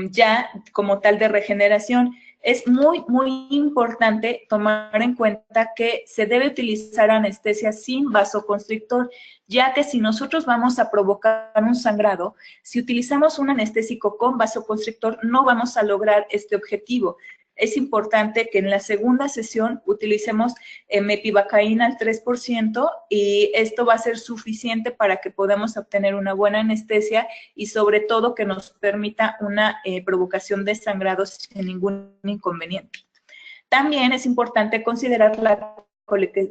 ya como tal de regeneración. Es muy, muy importante tomar en cuenta que se debe utilizar anestesia sin vasoconstrictor, ya que si nosotros vamos a provocar un sangrado, si utilizamos un anestésico con vasoconstrictor, no vamos a lograr este objetivo. Es importante que en la segunda sesión utilicemos mepivacaína al 3% y esto va a ser suficiente para que podamos obtener una buena anestesia y sobre todo que nos permita una provocación de sangrado sin ningún inconveniente. También es importante considerar la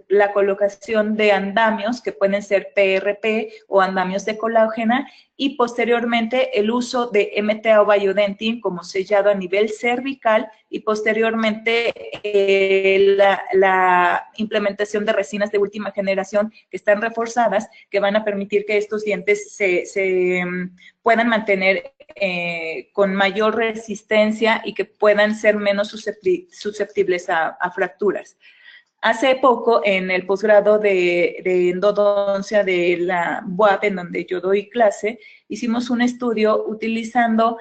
la colocación de andamios que pueden ser PRP o andamios de colágena y posteriormente el uso de MTA o Biodentin como sellado a nivel cervical y posteriormente la implementación de resinas de última generación que están reforzadas, que van a permitir que estos dientes se puedan mantener con mayor resistencia y que puedan ser menos susceptibles a fracturas. Hace poco, en el posgrado de endodoncia de la UAP, en donde yo doy clase, hicimos un estudio utilizando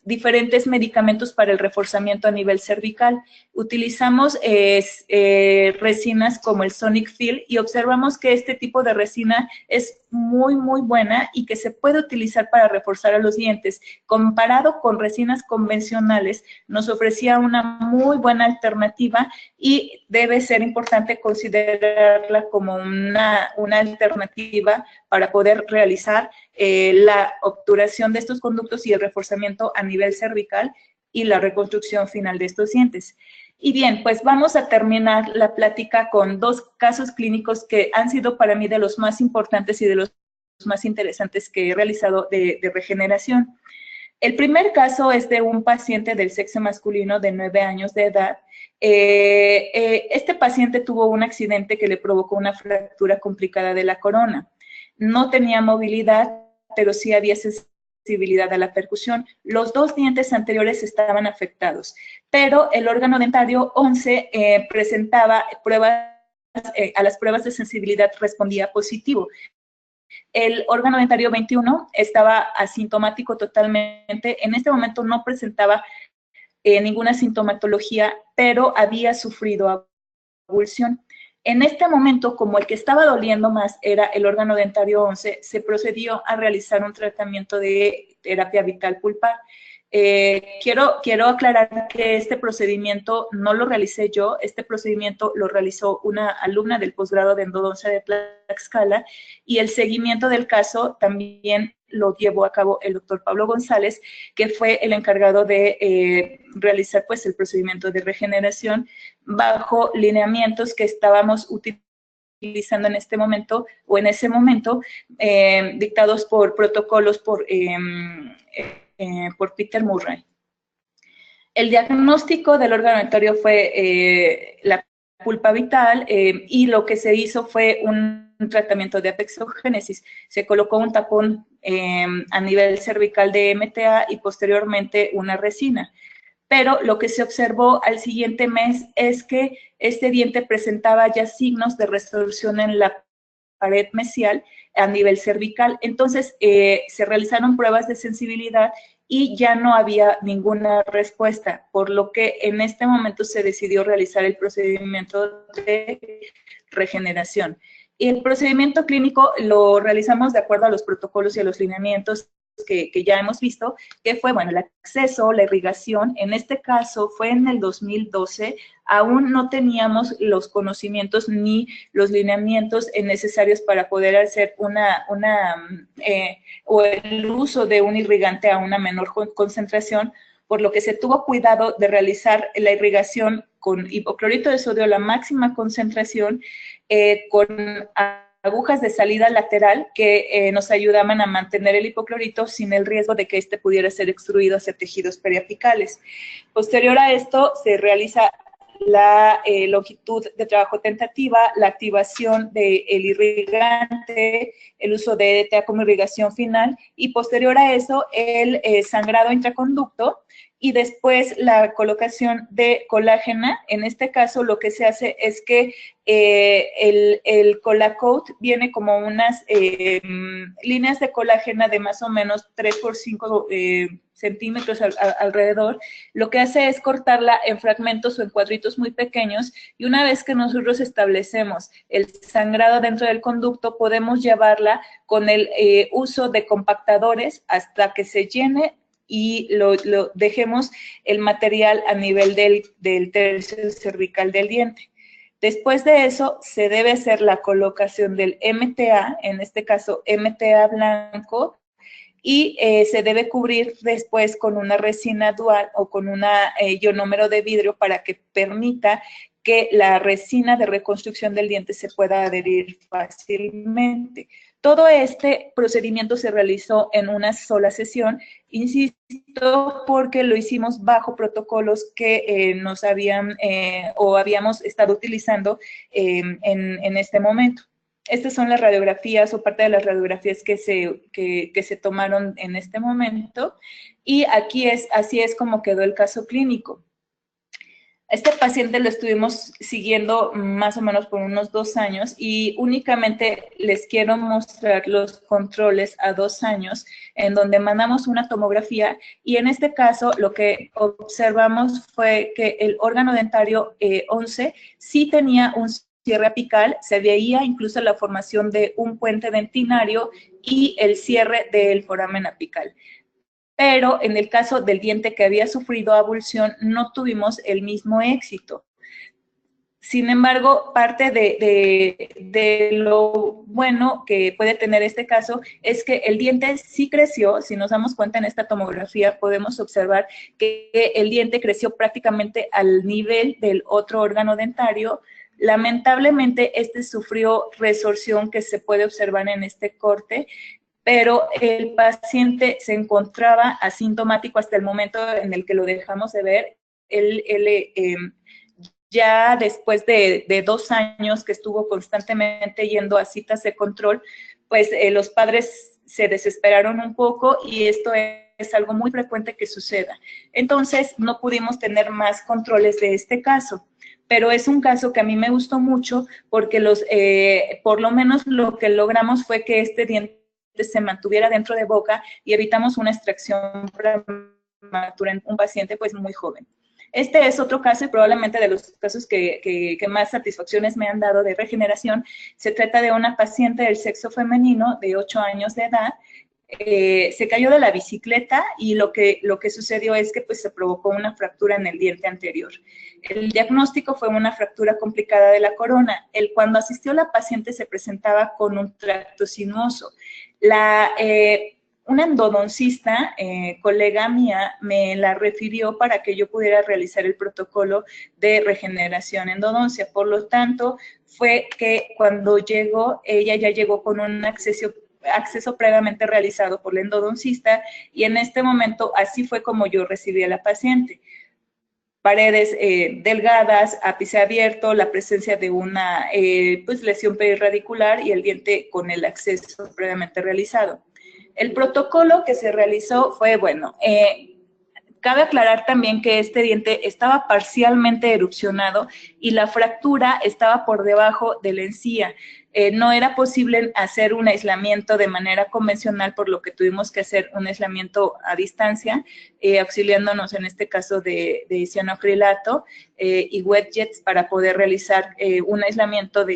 diferentes medicamentos para el reforzamiento a nivel cervical. Utilizamos resinas como el Sonic Fill y observamos que este tipo de resina es muy, muy buena y que se puede utilizar para reforzar a los dientes. Comparado con resinas convencionales, nos ofrecía una muy buena alternativa y debe ser importante considerarla como una alternativa para poder realizar la obturación de estos conductos y el reforzamiento a nivel cervical y la reconstrucción final de estos dientes. Y bien, pues vamos a terminar la plática con dos casos clínicos que han sido para mí de los más importantes y de los más interesantes que he realizado de regeneración. El primer caso es de un paciente del sexo masculino de 9 años de edad. Este paciente tuvo un accidente que le provocó una fractura complicada de la corona. No tenía movilidad, pero sí había sensibilidad a la percusión. Los dos dientes anteriores estaban afectados, pero el órgano dentario 11 presentaba pruebas, a las pruebas de sensibilidad respondía positivo. El órgano dentario 21 estaba asintomático totalmente. En este momento no presentaba ninguna sintomatología, pero había sufrido avulsión. En este momento, como el que estaba doliendo más era el órgano dentario 11, se procedió a realizar un tratamiento de terapia vital pulpar. Quiero aclarar que este procedimiento no lo realicé yo, este procedimiento lo realizó una alumna del posgrado de endodoncia de Tlaxcala y el seguimiento del caso también lo llevó a cabo el doctor Pablo González, que fue el encargado de realizar pues el procedimiento de regeneración bajo lineamientos que estábamos utilizando en este momento o en ese momento dictados por protocolos por Peter Murray. El diagnóstico del órgano dentario fue la pulpa vital y lo que se hizo fue un tratamiento de apexogénesis. Se colocó un tapón a nivel cervical de MTA y posteriormente una resina. Pero lo que se observó al siguiente mes es que este diente presentaba ya signos de resolución en la pared mesial a nivel cervical. Entonces, se realizaron pruebas de sensibilidad y ya no había ninguna respuesta, por lo que en este momento se decidió realizar el procedimiento de regeneración. Y el procedimiento clínico lo realizamos de acuerdo a los protocolos y a los lineamientos que ya hemos visto, que fue, bueno, el acceso, la irrigación. En este caso fue en el 2012, aún no teníamos los conocimientos ni los lineamientos necesarios para poder hacer o el uso de un irrigante a una menor concentración, por lo que se tuvo cuidado de realizar la irrigación con hipoclorito de sodio a la máxima concentración, con agujas de salida lateral que nos ayudaban a mantener el hipoclorito sin el riesgo de que éste pudiera ser extruido hacia tejidos periapicales. Posterior a esto, se realiza la longitud de trabajo tentativa, la activación del irrigante, el uso de ETA como irrigación final y posterior a eso el sangrado intraconducto y después la colocación de colágena. En este caso lo que se hace es que el Colacoat viene como unas líneas de colágena de más o menos 3 por 5 centímetros alrededor. Lo que hace es cortarla en fragmentos o en cuadritos muy pequeños y una vez que nosotros establecemos el sangrado dentro del conducto, podemos llevarla con el uso de compactadores hasta que se llene y lo dejemos el material a nivel del tercio cervical del diente. Después de eso, se debe hacer la colocación del MTA, en este caso MTA blanco, y se debe cubrir después con una resina dual o con una ionómero de vidrio para que permita que la resina de reconstrucción del diente se pueda adherir fácilmente. Todo este procedimiento se realizó en una sola sesión, insisto, porque lo hicimos bajo protocolos que nos habían o habíamos estado utilizando en este momento. Estas son las radiografías o parte de las radiografías que se tomaron en este momento, y aquí así es como quedó el caso clínico. Este paciente lo estuvimos siguiendo más o menos por unos 2 años, y únicamente les quiero mostrar los controles a 2 años, en donde mandamos una tomografía, y en este caso lo que observamos fue que el órgano dentario 11 sí tenía un cierre apical, se veía incluso la formación de un puente dentinario y el cierre del foramen apical. Pero en el caso del diente que había sufrido abulsión, no tuvimos el mismo éxito. Sin embargo, parte de lo bueno que puede tener este caso es que el diente sí creció. Si nos damos cuenta en esta tomografía, podemos observar que el diente creció prácticamente al nivel del otro órgano dentario. Lamentablemente, este sufrió resorción, que se puede observar en este corte, pero el paciente se encontraba asintomático hasta el momento en el que lo dejamos de ver. Ya después de 2 años que estuvo constantemente yendo a citas de control, pues los padres se desesperaron un poco, y esto es algo muy frecuente que suceda. Entonces, no pudimos tener más controles de este caso, pero es un caso que a mí me gustó mucho, porque por lo menos lo que logramos fue que este diente se mantuviera dentro de boca, y evitamos una extracción prematura en un paciente pues muy joven. Este es otro caso, y probablemente de los casos que más satisfacciones me han dado de regeneración. Se trata de una paciente del sexo femenino de 8 años de edad. Se cayó de la bicicleta, y lo que sucedió es que pues se provocó una fractura en el diente anterior. El diagnóstico fue una fractura complicada de la corona. Cuando asistió la paciente se presentaba con un tracto sinuoso. Una endodoncista, colega mía, me la refirió para que yo pudiera realizar el protocolo de regeneración endodoncia. Por lo tanto, fue que cuando llegó, ella ya llegó con un acceso previamente realizado por la endodoncista, y en este momento así fue como yo recibí a la paciente. Paredes delgadas, ápice abierto, la presencia de una pues lesión perirradicular, y el diente con el acceso previamente realizado. El protocolo que se realizó fue, bueno, cabe aclarar también que este diente estaba parcialmente erupcionado, y la fractura estaba por debajo de la encía. No era posible hacer un aislamiento de manera convencional, por lo que tuvimos que hacer un aislamiento a distancia, auxiliándonos en este caso de cianoacrilato y wet jets, para poder realizar un aislamiento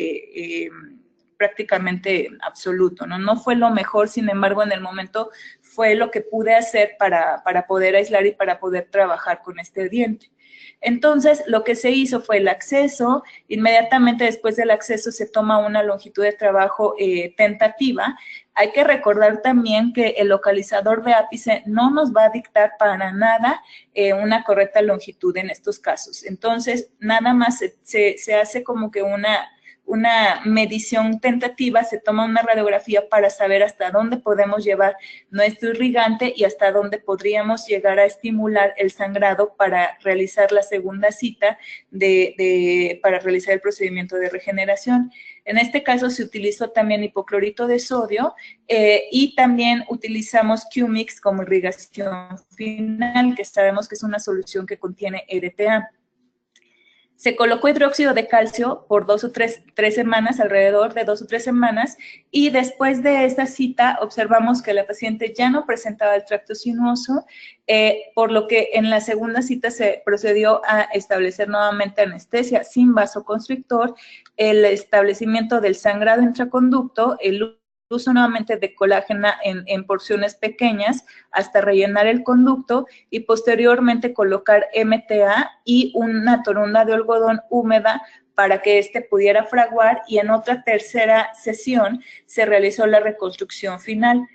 prácticamente absoluto, ¿no? No fue lo mejor, sin embargo, en el momento fue lo que pude hacer para poder aislar y para poder trabajar con este diente. Entonces, lo que se hizo fue el acceso. Inmediatamente después del acceso se toma una longitud de trabajo tentativa. Hay que recordar también que el localizador de ápice no nos va a dictar para nada una correcta longitud en estos casos. Entonces, nada más se hace como que una medición tentativa, se toma una radiografía para saber hasta dónde podemos llevar nuestro irrigante y hasta dónde podríamos llegar a estimular el sangrado para realizar la segunda cita para realizar el procedimiento de regeneración. En este caso se utilizó también hipoclorito de sodio y también utilizamos Q-Mix como irrigación final, que sabemos que es una solución que contiene EDTA. Se colocó hidróxido de calcio por 2 o 3 semanas, alrededor de 2 o 3 semanas, y después de esta cita observamos que la paciente ya no presentaba el tracto sinuoso, por lo que en la segunda cita se procedió a establecer nuevamente anestesia sin vasoconstrictor, el establecimiento del sangrado intraconducto, el uso nuevamente de colágena en porciones pequeñas hasta rellenar el conducto, y posteriormente colocar MTA y una torunda de algodón húmeda para que éste pudiera fraguar, y en otra tercera sesión se realizó la reconstrucción final.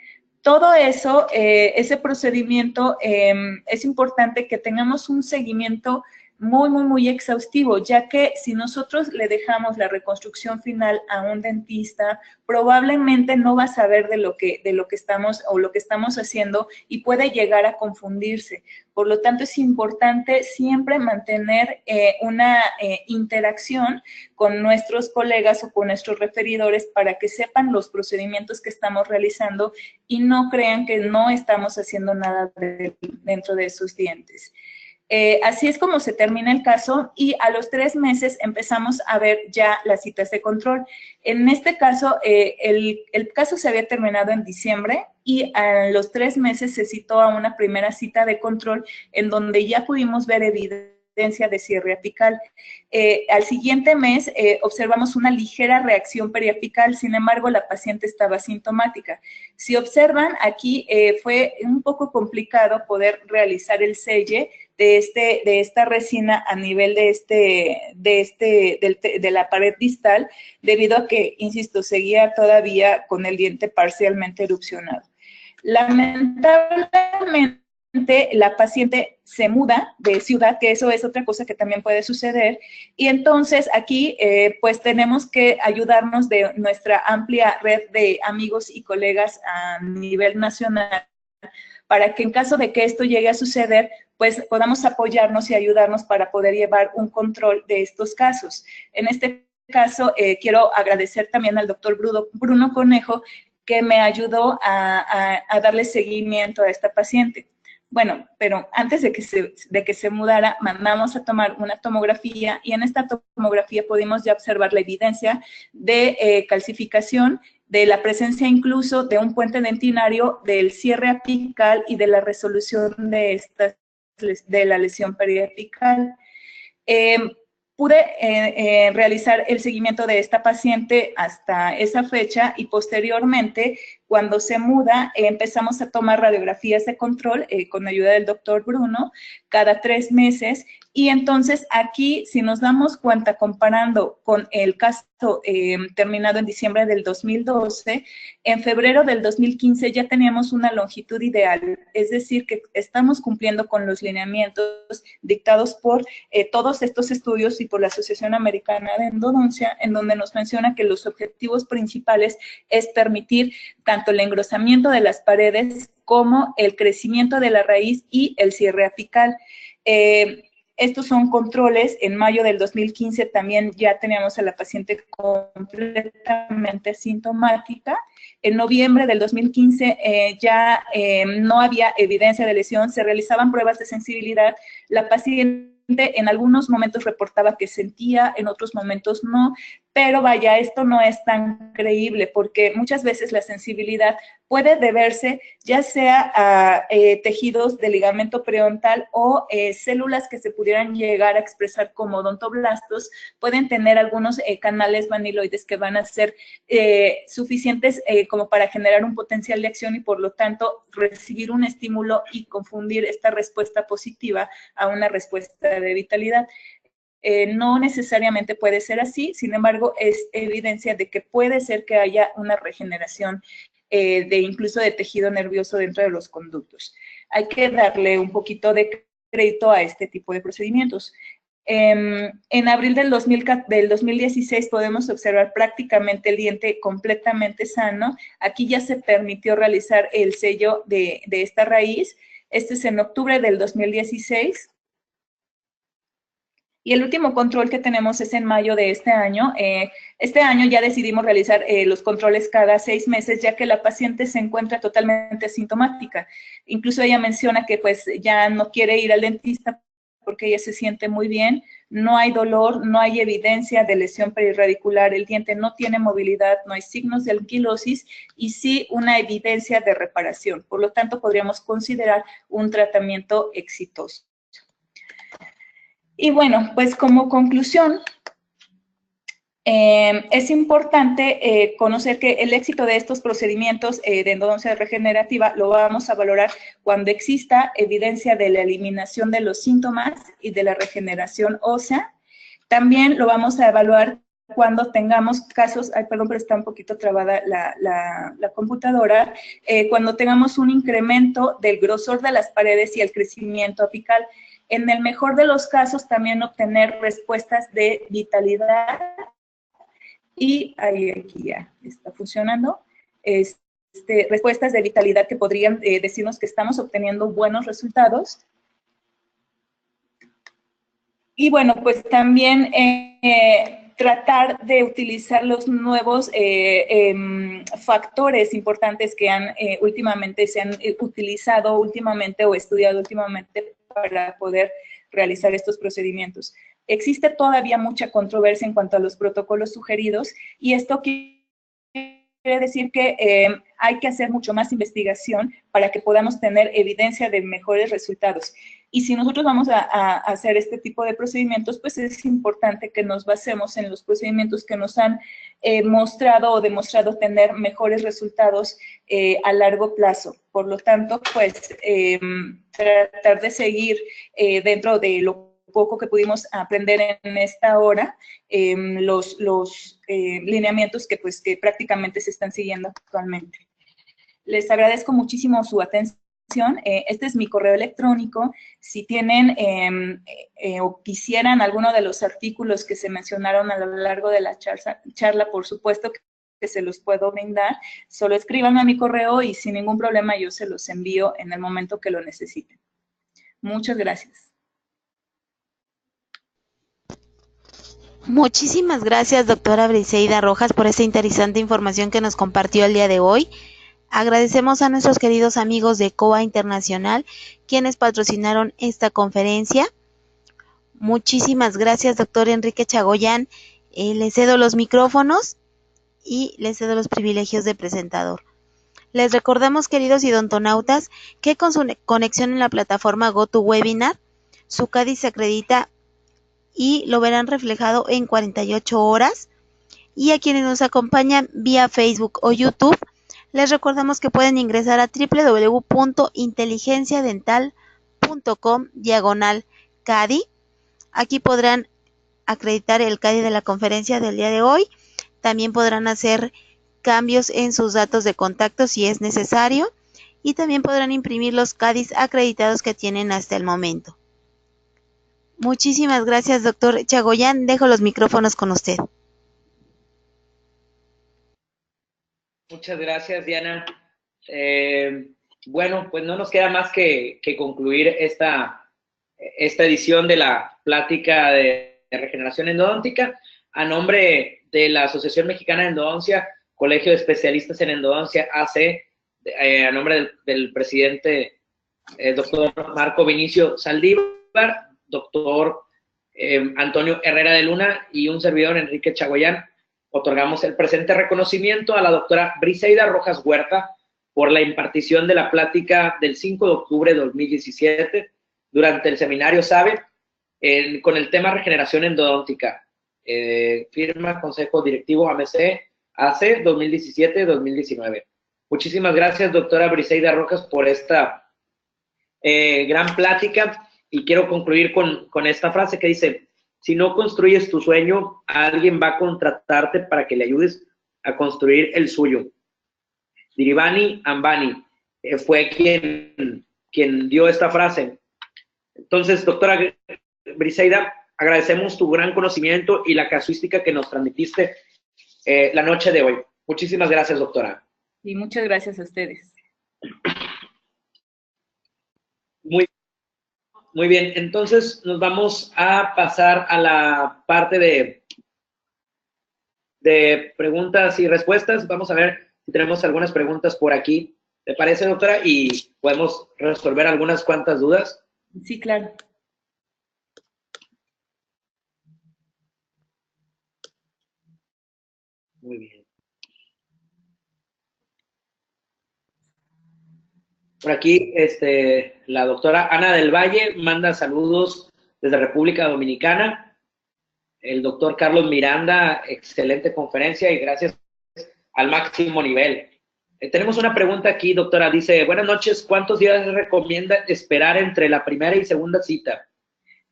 Todo eso, ese procedimiento, es importante que tengamos un seguimiento muy exhaustivo, ya que si nosotros le dejamos la reconstrucción final a un dentista, probablemente no va a saber de lo que estamos o lo que estamos haciendo y puede llegar a confundirse. Por lo tanto, es importante siempre mantener una interacción con nuestros colegas o con nuestros referidores para que sepan los procedimientos que estamos realizando y no crean que no estamos haciendo nada dentro de sus dientes. Así es como se termina el caso y a los 3 meses empezamos a ver ya las citas de control. En este caso, el caso se había terminado en diciembre y a los 3 meses se citó a una primera cita de control en donde ya pudimos ver evidencia de cierre apical. Al siguiente mes observamos una ligera reacción periapical, sin embargo la paciente estaba asintomática. Si observan, aquí fue un poco complicado poder realizar el selle de esta resina a nivel de la pared distal, debido a que, insisto, seguía todavía con el diente parcialmente erupcionado. Lamentablemente, la paciente se muda de ciudad, que eso es otra cosa que también puede suceder, y entonces aquí pues tenemos que ayudarnos de nuestra amplia red de amigos y colegas a nivel nacional, para que en caso de que esto llegue a suceder, pues podamos apoyarnos y ayudarnos para poder llevar un control de estos casos. En este caso, quiero agradecer también al doctor Bruno Conejo, que me ayudó a darle seguimiento a esta paciente. Bueno, pero antes de que se mudara, mandamos a tomar una tomografía y en esta tomografía pudimos ya observar la evidencia de calcificación, de la presencia incluso de un puente dentinario, del cierre apical y de la resolución de la lesión periapical. Pude realizar el seguimiento de esta paciente hasta esa fecha y posteriormente, cuando se muda, empezamos a tomar radiografías de control con ayuda del doctor Bruno cada 3 meses. Y entonces aquí, si nos damos cuenta, comparando con el caso terminado en diciembre del 2012, en febrero del 2015 ya teníamos una longitud ideal, es decir, que estamos cumpliendo con los lineamientos dictados por todos estos estudios y por la Asociación Americana de Endodoncia, en donde nos menciona que los objetivos principales es permitir tanto el engrosamiento de las paredes como el crecimiento de la raíz y el cierre apical. Estos son controles. En mayo del 2015 también ya teníamos a la paciente completamente asintomática. En noviembre del 2015 ya no había evidencia de lesión, se realizaban pruebas de sensibilidad. La paciente en algunos momentos reportaba que sentía, en otros momentos no, pero vaya, esto no es tan creíble porque muchas veces la sensibilidad puede deberse ya sea a tejidos de ligamento periodontal o células que se pudieran llegar a expresar como odontoblastos, pueden tener algunos canales vaniloides que van a ser suficientes como para generar un potencial de acción y por lo tanto recibir un estímulo y confundir esta respuesta positiva a una respuesta de vitalidad. No necesariamente puede ser así, sin embargo, es evidencia de que puede ser que haya una regeneración incluso de tejido nervioso dentro de los conductos. Hay que darle un poquito de crédito a este tipo de procedimientos. En abril del 2016 podemos observar prácticamente el diente completamente sano. Aquí ya se permitió realizar el sello de esta raíz. Este es en octubre del 2016. Y el último control que tenemos es en mayo de este año. Este año ya decidimos realizar los controles cada 6 meses, ya que la paciente se encuentra totalmente asintomática. Incluso ella menciona que pues ya no quiere ir al dentista porque ella se siente muy bien, no hay dolor, no hay evidencia de lesión perirradicular, el diente no tiene movilidad, no hay signos de anquilosis y sí una evidencia de reparación. Por lo tanto, podríamos considerar un tratamiento exitoso. Y bueno, pues como conclusión, es importante conocer que el éxito de estos procedimientos de endodoncia regenerativa lo vamos a valorar cuando exista evidencia de la eliminación de los síntomas y de la regeneración ósea. También lo vamos a evaluar cuando tengamos casos, ay, perdón, pero está un poquito trabada la computadora, cuando tengamos un incremento del grosor de las paredes y el crecimiento apical. En el mejor de los casos, también obtener respuestas de vitalidad y aquí ya está funcionando. Respuestas de vitalidad que podrían decirnos que estamos obteniendo buenos resultados. Y bueno, pues también tratar de utilizar los nuevos factores importantes que últimamente se han utilizado últimamente o estudiado últimamente para poder realizar estos procedimientos. Existe todavía mucha controversia en cuanto a los protocolos sugeridos y esto quiere decir que hay que hacer mucho más investigación para que podamos tener evidencia de mejores resultados. Y si nosotros vamos a hacer este tipo de procedimientos, pues es importante que nos basemos en los procedimientos que nos han mostrado o demostrado tener mejores resultados a largo plazo. Por lo tanto, pues tratar de seguir dentro de lo poco que pudimos aprender en esta hora, los lineamientos que prácticamente se están siguiendo actualmente. Les agradezco muchísimo su atención. Este es mi correo electrónico. Si tienen o quisieran alguno de los artículos que se mencionaron a lo largo de la charla, por supuesto que se los puedo brindar. Solo escríbanme a mi correo y sin ningún problema yo se los envío en el momento que lo necesiten. Muchas gracias. Muchísimas gracias, doctora Briseida Rojas, por esta interesante información que nos compartió el día de hoy. Agradecemos a nuestros queridos amigos de COA Internacional, quienes patrocinaron esta conferencia. Muchísimas gracias, doctor Enrique Chagoyán. Le cedo los micrófonos y le cedo los privilegios de presentador. Les recordamos, queridos idontonautas, que con su conexión en la plataforma GoToWebinar, su CADI se acredita y lo verán reflejado en 48 horas. Y a quienes nos acompañan vía Facebook o YouTube, les recordamos que pueden ingresar a www.inteligenciadental.com/CADI. Aquí podrán acreditar el CADI de la conferencia del día de hoy. También podrán hacer cambios en sus datos de contacto si es necesario. Y también podrán imprimir los CADIs acreditados que tienen hasta el momento. Muchísimas gracias, doctor Chagoyán. Dejo los micrófonos con usted. Muchas gracias, Diana. Bueno, pues no nos queda más que concluir esta edición de la plática de regeneración endodóntica. A nombre de la Asociación Mexicana de Endodoncia, Colegio de Especialistas en Endodoncia, AC, a nombre del presidente, doctor Marco Vinicio Saldívar, doctor Antonio Herrera de Luna y un servidor, Enrique Chagoyán, otorgamos el presente reconocimiento a la doctora Briseida Rojas Huerta por la impartición de la plática del 5 de octubre de 2017 durante el seminario SABE con el tema regeneración endodóntica. Firma Consejo Directivo AMC AC 2017-2019. Muchísimas gracias, doctora Briseida Rojas, por esta gran plática. Y quiero concluir con esta frase que dice: si no construyes tu sueño, alguien va a contratarte para que le ayudes a construir el suyo. Dhirubhai Ambani fue quien dio esta frase. Entonces, doctora Briseida, agradecemos tu gran conocimiento y la casuística que nos transmitiste la noche de hoy. Muchísimas gracias, doctora. Y muchas gracias a ustedes. Muy bien, entonces nos vamos a pasar a la parte de preguntas y respuestas. Vamos a ver si tenemos algunas preguntas por aquí. ¿Te parece, doctora? Y podemos resolver algunas cuantas dudas. Sí, claro. Muy bien. Por aquí, la doctora Ana del Valle manda saludos desde República Dominicana. El doctor Carlos Miranda, excelente conferencia y gracias al máximo nivel. Tenemos una pregunta aquí, doctora. Dice, buenas noches, ¿cuántos días recomienda esperar entre la primera y segunda cita?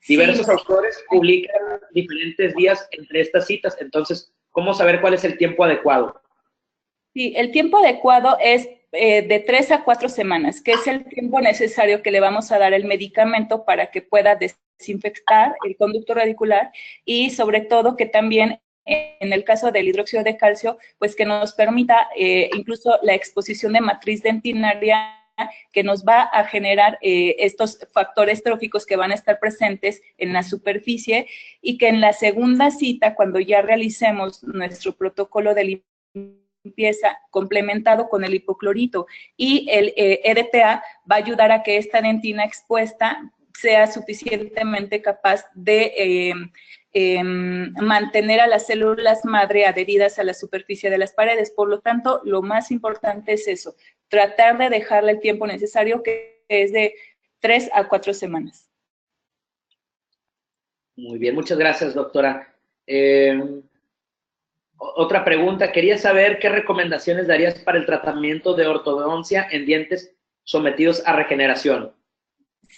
Diversos autores publican diferentes días entre estas citas, entonces, ¿cómo saber cuál es el tiempo adecuado? Sí, el tiempo adecuado es de 3 a 4 semanas, que es el tiempo necesario que le vamos a dar el medicamento para que pueda desinfectar el conducto radicular y sobre todo que también en el caso del hidróxido de calcio, pues que nos permita incluso la exposición de matriz dentinaria que nos va a generar estos factores tróficos que van a estar presentes en la superficie y que en la segunda cita, cuando ya realicemos nuestro protocolo de limpieza complementado con el hipoclorito y el EDTA, va a ayudar a que esta dentina expuesta sea suficientemente capaz de mantener a las células madre adheridas a la superficie de las paredes. Por lo tanto, lo más importante es eso, tratar de dejarle el tiempo necesario, que es de 3 a 4 semanas. Muy bien, muchas gracias, doctora. Otra pregunta, quería saber qué recomendaciones darías para el tratamiento de ortodoncia en dientes sometidos a regeneración.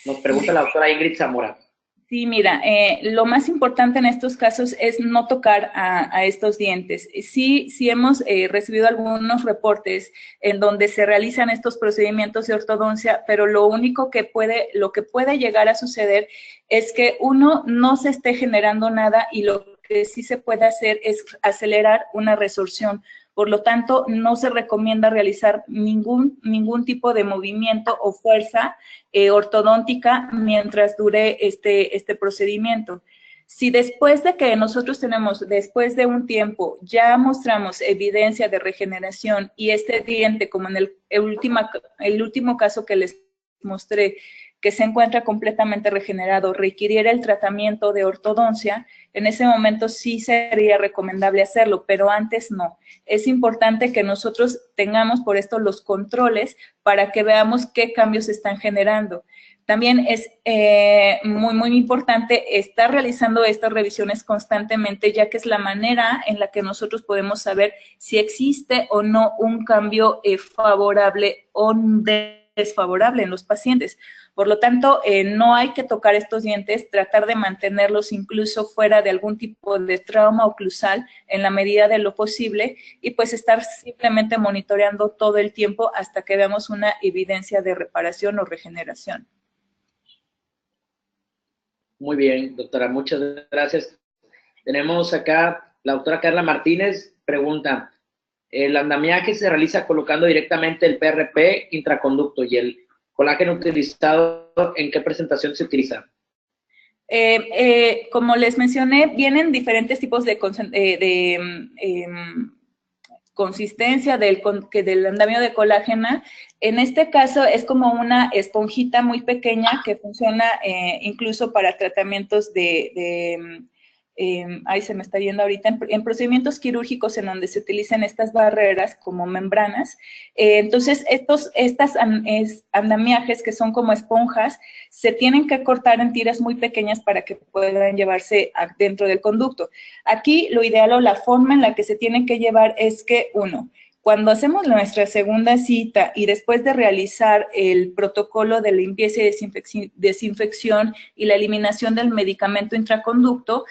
Nos pregunta la doctora Ingrid Zamora. Sí, mira, lo más importante en estos casos es no tocar a estos dientes. Sí hemos recibido algunos reportes en donde se realizan estos procedimientos de ortodoncia, pero lo que puede llegar a suceder es que uno no se esté generando nada y lo que sí se puede hacer es acelerar una resorción. Por lo tanto, no se recomienda realizar ningún tipo de movimiento o fuerza ortodóntica mientras dure este procedimiento. Si después de que nosotros después de un tiempo, ya mostramos evidencia de regeneración y este diente, como en el último caso que les mostré, que se encuentra completamente regenerado, requiriera el tratamiento de ortodoncia, en ese momento sí sería recomendable hacerlo, pero antes no. Es importante que nosotros tengamos por esto los controles para que veamos qué cambios se están generando. También es muy importante estar realizando estas revisiones constantemente, ya que es la manera en la que nosotros podemos saber si existe o no un cambio favorable o desfavorable en los pacientes. Por lo tanto, no hay que tocar estos dientes, tratar de mantenerlos incluso fuera de algún tipo de trauma oclusal en la medida de lo posible y pues estar simplemente monitoreando todo el tiempo hasta que veamos una evidencia de reparación o regeneración. Muy bien, doctora, muchas gracias. Tenemos acá la doctora Carla Martínez, pregunta, ¿el andamiaje se realiza colocando directamente el PRP intraconducto y el colágeno utilizado en qué presentación se utiliza? Como les mencioné, vienen diferentes tipos de consistencia del andamio de colágeno. En este caso es como una esponjita muy pequeña que funciona incluso para tratamientos ahí se me está yendo ahorita, en procedimientos quirúrgicos en donde se utilizan estas barreras como membranas. Entonces, estas andamiajes que son como esponjas, se tienen que cortar en tiras muy pequeñas para que puedan llevarse dentro del conducto. Aquí lo ideal o la forma en la que se tienen que llevar es que, cuando hacemos nuestra segunda cita y después de realizar el protocolo de limpieza y desinfección y la eliminación del medicamento intraconducto,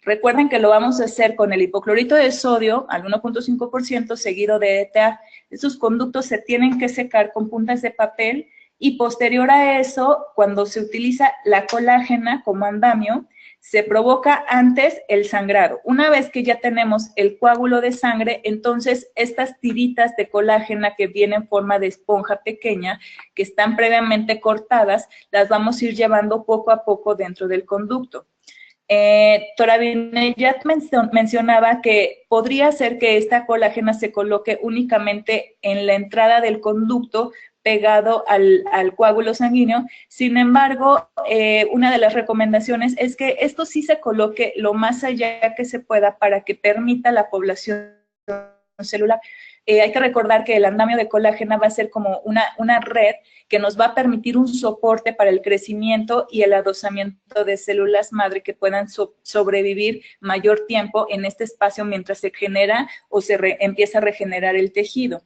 recuerden que lo vamos a hacer con el hipoclorito de sodio al 1.5% seguido de ETA. Esos conductos se tienen que secar con puntas de papel y posterior a eso, cuando se utiliza la colágena como andamio, se provoca antes el sangrado. Una vez que ya tenemos el coágulo de sangre, entonces estas tiritas de colágena que vienen en forma de esponja pequeña, que están previamente cortadas, las vamos a ir llevando poco a poco dentro del conducto. Toravinellat mencionaba que podría ser que esta colágena se coloque únicamente en la entrada del conducto pegado al coágulo sanguíneo. Sin embargo, una de las recomendaciones es que esto sí se coloque lo más allá que se pueda para que permita la población celular. Hay que recordar que el andamio de colágeno va a ser como una red que nos va a permitir un soporte para el crecimiento y el adosamiento de células madre que puedan sobrevivir mayor tiempo en este espacio mientras se genera o se empieza a regenerar el tejido.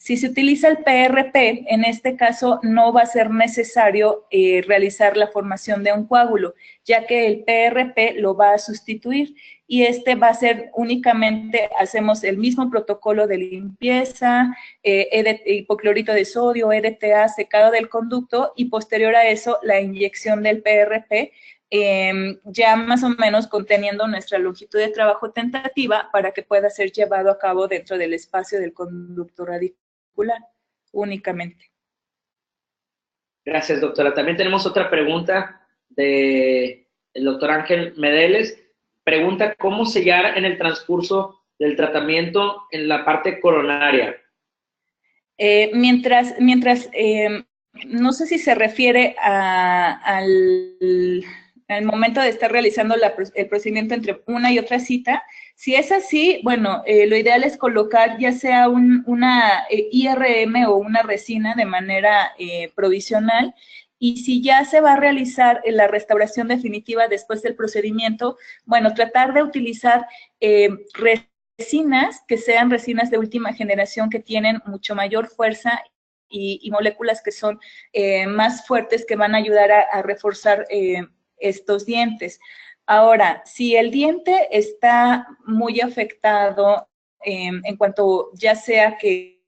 Si se utiliza el PRP, en este caso no va a ser necesario realizar la formación de un coágulo, ya que el PRP lo va a sustituir y este va a ser únicamente, hacemos el mismo protocolo de limpieza, hipoclorito de sodio, EDTA, secado del conducto y posterior a eso la inyección del PRP, ya más o menos conteniendo nuestra longitud de trabajo tentativa para que pueda ser llevado a cabo dentro del espacio del conducto radicular únicamente. Gracias, doctora. También tenemos otra pregunta del doctor Ángel Medeles. Pregunta, ¿cómo sellar en el transcurso del tratamiento en la parte coronaria? No sé si se refiere al momento de estar realizando el procedimiento entre una y otra cita. Si es así, bueno, lo ideal es colocar ya sea una IRM o una resina de manera provisional. Y si ya se va a realizar la restauración definitiva después del procedimiento, bueno, tratar de utilizar resinas que sean resinas de última generación que tienen mucho mayor fuerza y moléculas que son más fuertes que van a ayudar a reforzar estos dientes. Ahora, si el diente está muy afectado en cuanto ya sea que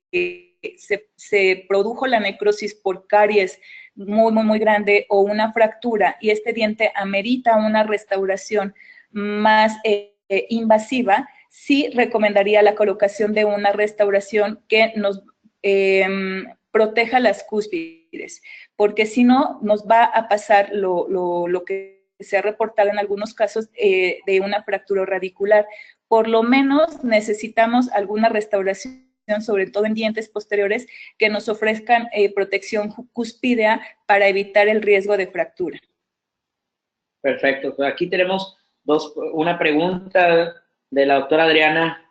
se produjo la necrosis por caries muy grande o una fractura y este diente amerita una restauración más invasiva, sí recomendaría la colocación de una restauración que nos proteja las cúspides, porque si no nos va a pasar lo que se ha reportado en algunos casos de una fractura radicular. Por lo menos necesitamos alguna restauración, sobre todo en dientes posteriores, que nos ofrezcan protección cúspidea para evitar el riesgo de fractura. Perfecto. Aquí tenemos una pregunta de la doctora Adriana.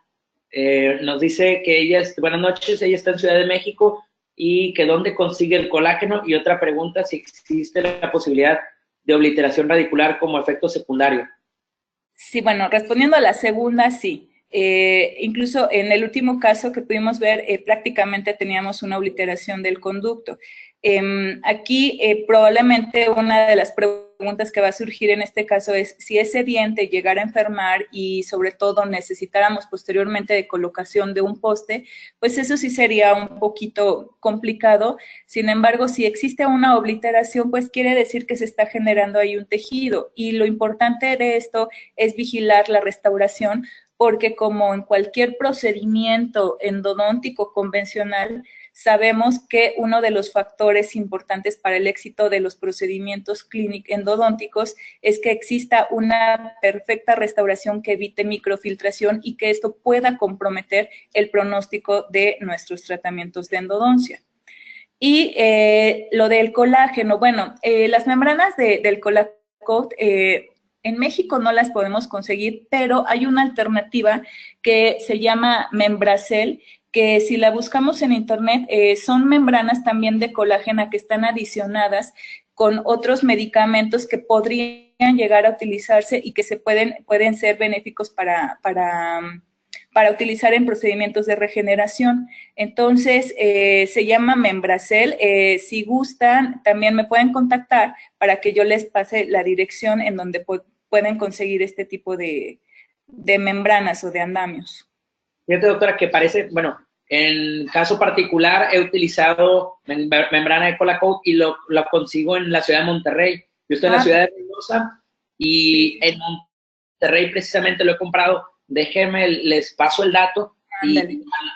Nos dice que buenas noches, ella está en Ciudad de México y que dónde consigue el colágeno, y otra pregunta, si existe la posibilidad de obliteración radicular como efecto secundario. Sí, bueno, respondiendo a la segunda, sí. Incluso en el último caso que pudimos ver, prácticamente teníamos una obliteración del conducto. Aquí probablemente una de las preguntas que va a surgir en este caso es si ese diente llegara a enfermar y sobre todo necesitáramos posteriormente de colocación de un poste, pues eso sí sería un poquito complicado. Sin embargo, si existe una obliteración, pues quiere decir que se está generando ahí un tejido y lo importante de esto es vigilar la restauración, porque como en cualquier procedimiento endodóntico convencional, sabemos que uno de los factores importantes para el éxito de los procedimientos clínicos endodónticos es que exista una perfecta restauración que evite microfiltración y que esto pueda comprometer el pronóstico de nuestros tratamientos de endodoncia. Y lo del colágeno, bueno, las membranas del Colacoat, en México no las podemos conseguir, pero hay una alternativa que se llama Membracel, que si la buscamos en internet, son membranas también de colágeno que están adicionadas con otros medicamentos que podrían llegar a utilizarse y que pueden ser benéficos para utilizar en procedimientos de regeneración. Entonces, se llama Membracel. Si gustan, también me pueden contactar para que yo les pase la dirección en donde pueden conseguir este tipo de membranas o de andamios. Fíjate, doctora, que parece, bueno, en caso particular he utilizado membrana de Colacoat y lo consigo en la ciudad de Monterrey. Yo estoy en la ciudad de Mendoza y en Monterrey precisamente lo he comprado. Déjenme, les paso el dato y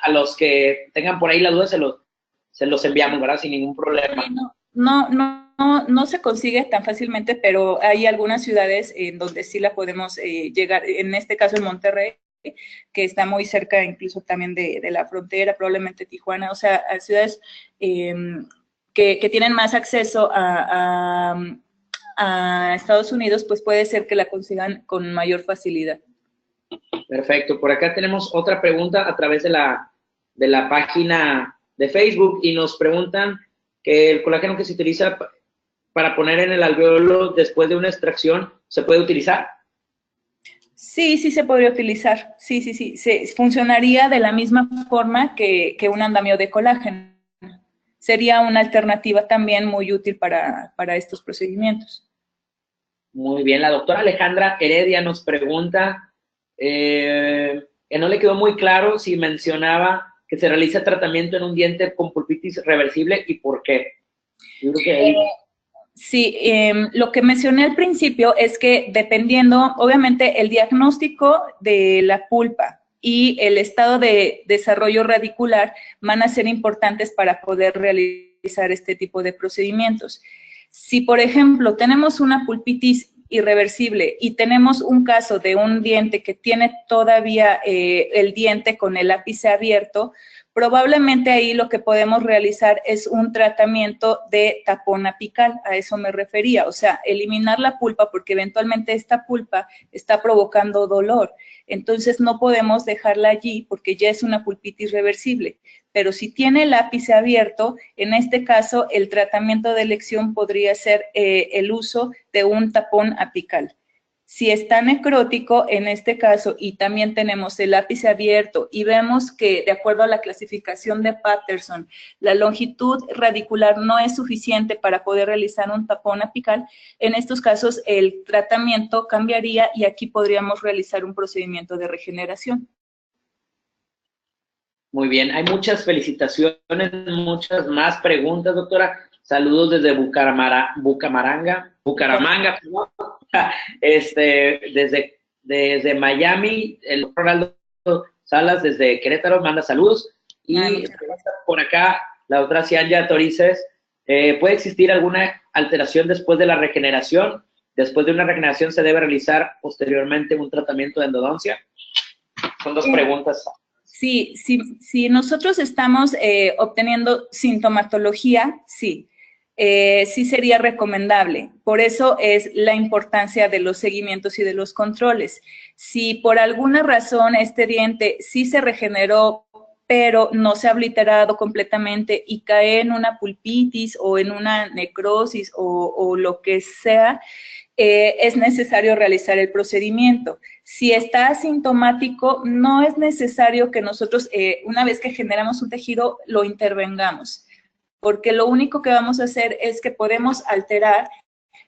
a los que tengan por ahí la duda se los enviamos, ¿verdad? Sin ningún problema. No se consigue tan fácilmente, pero hay algunas ciudades en donde sí la podemos llegar, en este caso en Monterrey, que está muy cerca incluso también de la frontera, probablemente Tijuana, o sea, a ciudades que tienen más acceso a Estados Unidos, pues puede ser que la consigan con mayor facilidad. Perfecto. Por acá tenemos otra pregunta a través de la página de Facebook y nos preguntan que el colágeno que se utiliza para poner en el alveolo después de una extracción, ¿se puede utilizar? Sí, sí se podría utilizar. Sí, sí, sí. Funcionaría de la misma forma que un andamio de colágeno. Sería una alternativa también muy útil para estos procedimientos. Muy bien, la doctora Alejandra Heredia nos pregunta, que no le quedó muy claro si mencionaba que se realiza tratamiento en un diente con pulpitis reversible y por qué. Yo creo que ahí... Sí, lo que mencioné al principio es que dependiendo, obviamente, el diagnóstico de la pulpa y el estado de desarrollo radicular van a ser importantes para poder realizar este tipo de procedimientos. Si, por ejemplo, tenemos una pulpitis irreversible y tenemos un caso de un diente que tiene todavía el diente con el ápice abierto, probablemente ahí lo que podemos realizar es un tratamiento de tapón apical, a eso me refería, o sea, eliminar la pulpa porque eventualmente esta pulpa está provocando dolor, entonces no podemos dejarla allí porque ya es una pulpitis reversible, pero si tiene el ápice abierto, en este caso el tratamiento de elección podría ser el uso de un tapón apical. Si está necrótico, en este caso, y también tenemos el ápice abierto, y vemos que, de acuerdo a la clasificación de Patterson, la longitud radicular no es suficiente para poder realizar un tapón apical, en estos casos el tratamiento cambiaría y aquí podríamos realizar un procedimiento de regeneración. Muy bien, hay muchas felicitaciones, muchas más preguntas, doctora. Saludos desde Bucaramanga, perdón. Desde Miami, el doctor Ronaldo Salas desde Querétaro manda saludos. Y por acá, la doctora Cianya Torices, ¿puede existir alguna alteración después de la regeneración? ¿Después de una regeneración se debe realizar posteriormente un tratamiento de endodoncia? Son dos preguntas. Sí, si nosotros estamos obteniendo sintomatología, sí. Sí sería recomendable. Por eso es la importancia de los seguimientos y de los controles. Si por alguna razón este diente sí se regeneró, pero no se ha obliterado completamente y cae en una pulpitis o en una necrosis o lo que sea, es necesario realizar el procedimiento. Si está asintomático, no es necesario que nosotros, una vez que generamos un tejido, lo intervengamos, porque lo único que vamos a hacer es que podemos alterar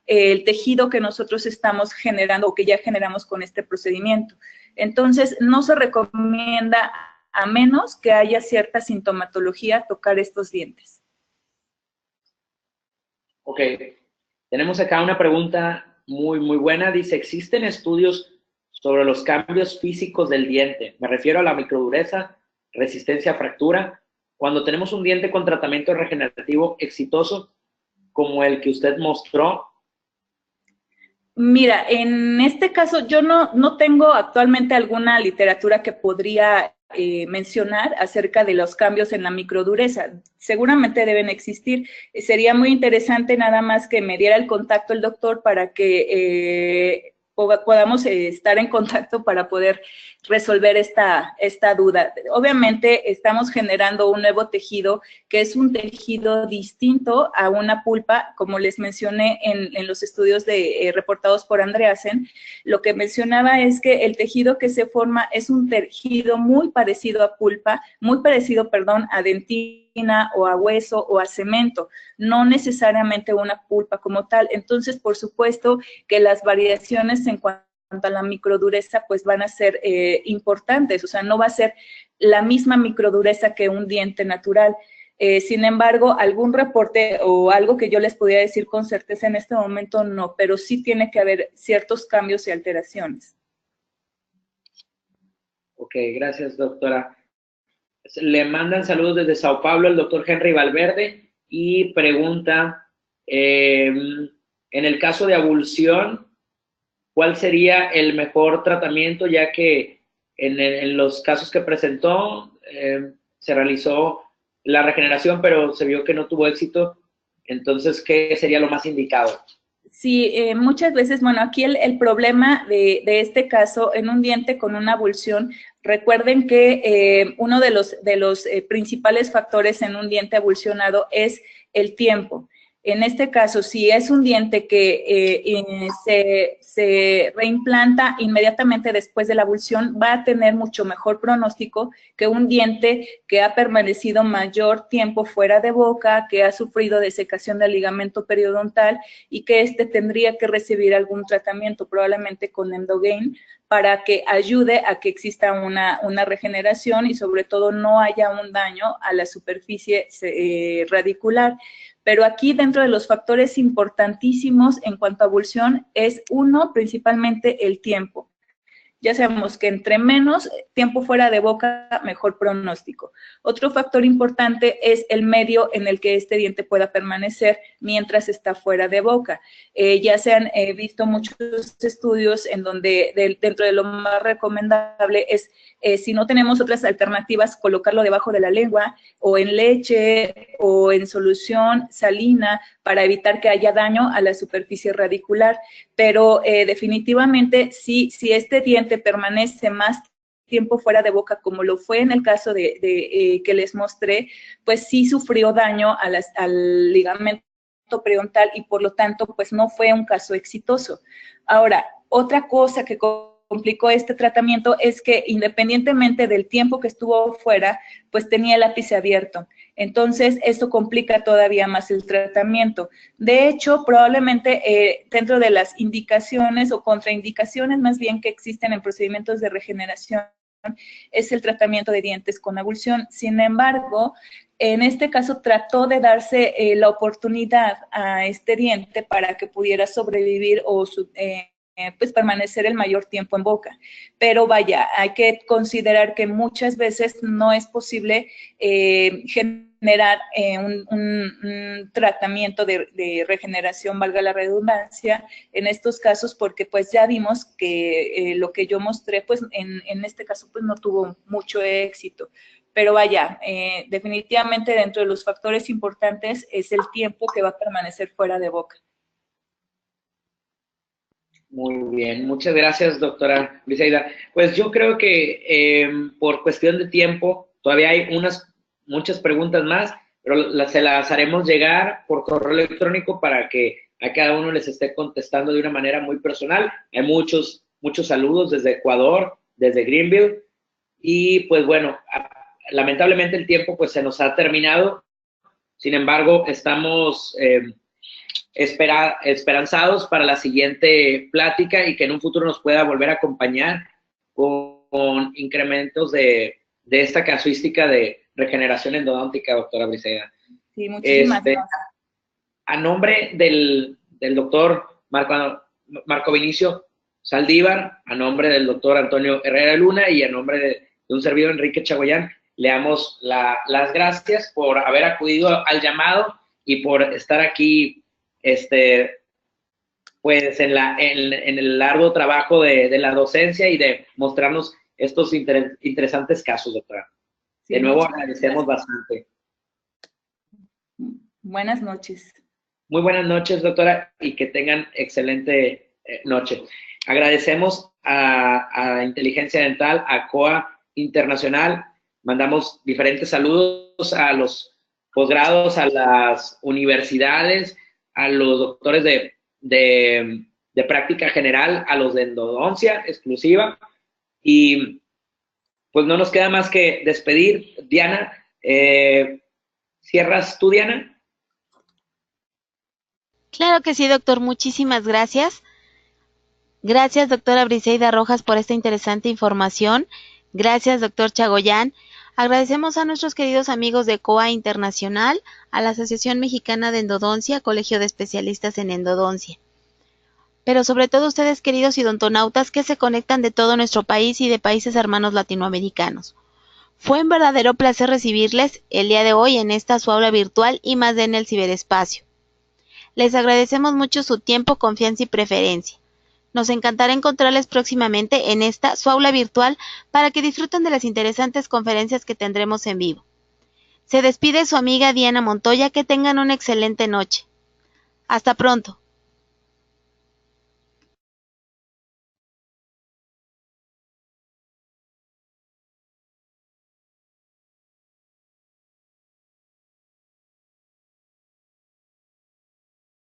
el tejido que nosotros estamos generando o que ya generamos con este procedimiento. Entonces, no se recomienda, a menos que haya cierta sintomatología, tocar estos dientes. Ok, tenemos acá una pregunta muy buena. Dice, ¿existen estudios sobre los cambios físicos del diente? Me refiero a la microdureza, resistencia a fractura. Cuando tenemos un diente con tratamiento regenerativo exitoso, como el que usted mostró. Mira, en este caso yo no tengo actualmente alguna literatura que podría mencionar acerca de los cambios en la microdureza. Seguramente deben existir. Sería muy interesante nada más que me diera el contacto el doctor para que podamos estar en contacto para poder resolver esta duda. Obviamente estamos generando un nuevo tejido que es un tejido distinto a una pulpa, como les mencioné en los estudios reportados por Andreasen. Lo que mencionaba es que el tejido que se forma es un tejido muy parecido a pulpa, muy parecido, perdón, a dentina o a hueso o a cemento, no necesariamente una pulpa como tal. Entonces, por supuesto que las variaciones en cuanto a la microdureza, pues van a ser importantes, o sea, no va a ser la misma microdureza que un diente natural. Sin embargo, algún reporte o algo que yo les podría decir con certeza en este momento no, pero sí tiene que haber ciertos cambios y alteraciones. Ok, gracias, doctora. Le mandan saludos desde Sao Paulo el doctor Henry Valverde y pregunta, en el caso de abulsión, ¿cuál sería el mejor tratamiento? Ya que en los casos que presentó se realizó la regeneración, pero se vio que no tuvo éxito. Entonces, ¿qué sería lo más indicado? Sí, muchas veces, bueno, aquí el problema de este caso, en un diente con una abulsión, recuerden que uno de los principales factores en un diente abulsionado es el tiempo. En este caso, si es un diente que se reimplanta inmediatamente después de la abulsión, va a tener mucho mejor pronóstico que un diente que ha permanecido mayor tiempo fuera de boca, que ha sufrido desecación del ligamento periodontal y que tendría que recibir algún tratamiento, probablemente con Endogain, para que ayude a que exista una regeneración y sobre todo no haya un daño a la superficie radicular. Pero aquí dentro de los factores importantísimos en cuanto a abulsión es uno, principalmente el tiempo. Ya sabemos que entre menos tiempo fuera de boca, mejor pronóstico. Otro factor importante es el medio en el que este diente pueda permanecer mientras está fuera de boca. Ya se han visto muchos estudios en donde dentro de lo más recomendable es, si no tenemos otras alternativas, colocarlo debajo de la lengua o en leche o en solución salina para evitar que haya daño a la superficie radicular. Pero definitivamente si este diente permanece más tiempo fuera de boca, como lo fue en el caso que les mostré, pues sí sufrió daño al ligamento periodontal y por lo tanto pues no fue un caso exitoso. Ahora, otra cosa que complicó este tratamiento es que independientemente del tiempo que estuvo fuera, pues tenía el ápice abierto. Entonces, esto complica todavía más el tratamiento. De hecho, probablemente dentro de las indicaciones o contraindicaciones más bien que existen en procedimientos de regeneración es el tratamiento de dientes con abulsión. Sin embargo, en este caso trató de darse la oportunidad a este diente para que pudiera sobrevivir o pues permanecer el mayor tiempo en boca. Pero vaya, hay que considerar que muchas veces no es posible generar un tratamiento de regeneración, valga la redundancia, en estos casos, porque pues ya vimos que lo que yo mostré, pues en este caso pues no tuvo mucho éxito. Pero vaya, definitivamente dentro de los factores importantes es el tiempo que va a permanecer fuera de boca. Muy bien, muchas gracias, doctora Briseida. Pues yo creo que por cuestión de tiempo, todavía hay muchas preguntas más, pero se las haremos llegar por correo electrónico para que a cada uno les esté contestando de una manera muy personal. Hay muchos saludos desde Ecuador, desde Greenville, y pues bueno, lamentablemente el tiempo pues se nos ha terminado. Sin embargo, estamos esperanzados para la siguiente plática y que en un futuro nos pueda volver a acompañar con incrementos de esta casuística de regeneración endodóntica, doctora Briseida. Sí, muchísimas gracias. A nombre del doctor Marco Vinicio Saldívar, a nombre del doctor Antonio Herrera Luna y a nombre de un servidor Enrique Chagoyán, le damos las gracias por haber acudido al llamado y por estar aquí pues en el largo trabajo de la docencia y de mostrarnos estos interesantes casos, doctora. Sí, de nuevo agradecemos bastante. Buenas noches. Muy buenas noches, doctora, y que tengan excelente noche. Agradecemos a Inteligencia Dental, a COA Internacional. Mandamos diferentes saludos a los posgrados, a las universidades, a los doctores de práctica general, a los de endodoncia exclusiva. Y pues no nos queda más que despedir. Diana, ¿cierras tú, Diana? Claro que sí, doctor. Muchísimas gracias. Gracias, doctora Briseida Rojas, por esta interesante información. Gracias, doctor Chagoyán. Agradecemos a nuestros queridos amigos de COA Internacional, a la Asociación Mexicana de Endodoncia, Colegio de Especialistas en Endodoncia. Pero sobre todo ustedes, queridos idontonautas, que se conectan de todo nuestro país y de países hermanos latinoamericanos. Fue un verdadero placer recibirles el día de hoy en esta su aula virtual y más en el ciberespacio. Les agradecemos mucho su tiempo, confianza y preferencia. Nos encantará encontrarles próximamente en esta su aula virtual para que disfruten de las interesantes conferencias que tendremos en vivo. Se despide su amiga Diana Montoya, que tengan una excelente noche. Hasta pronto.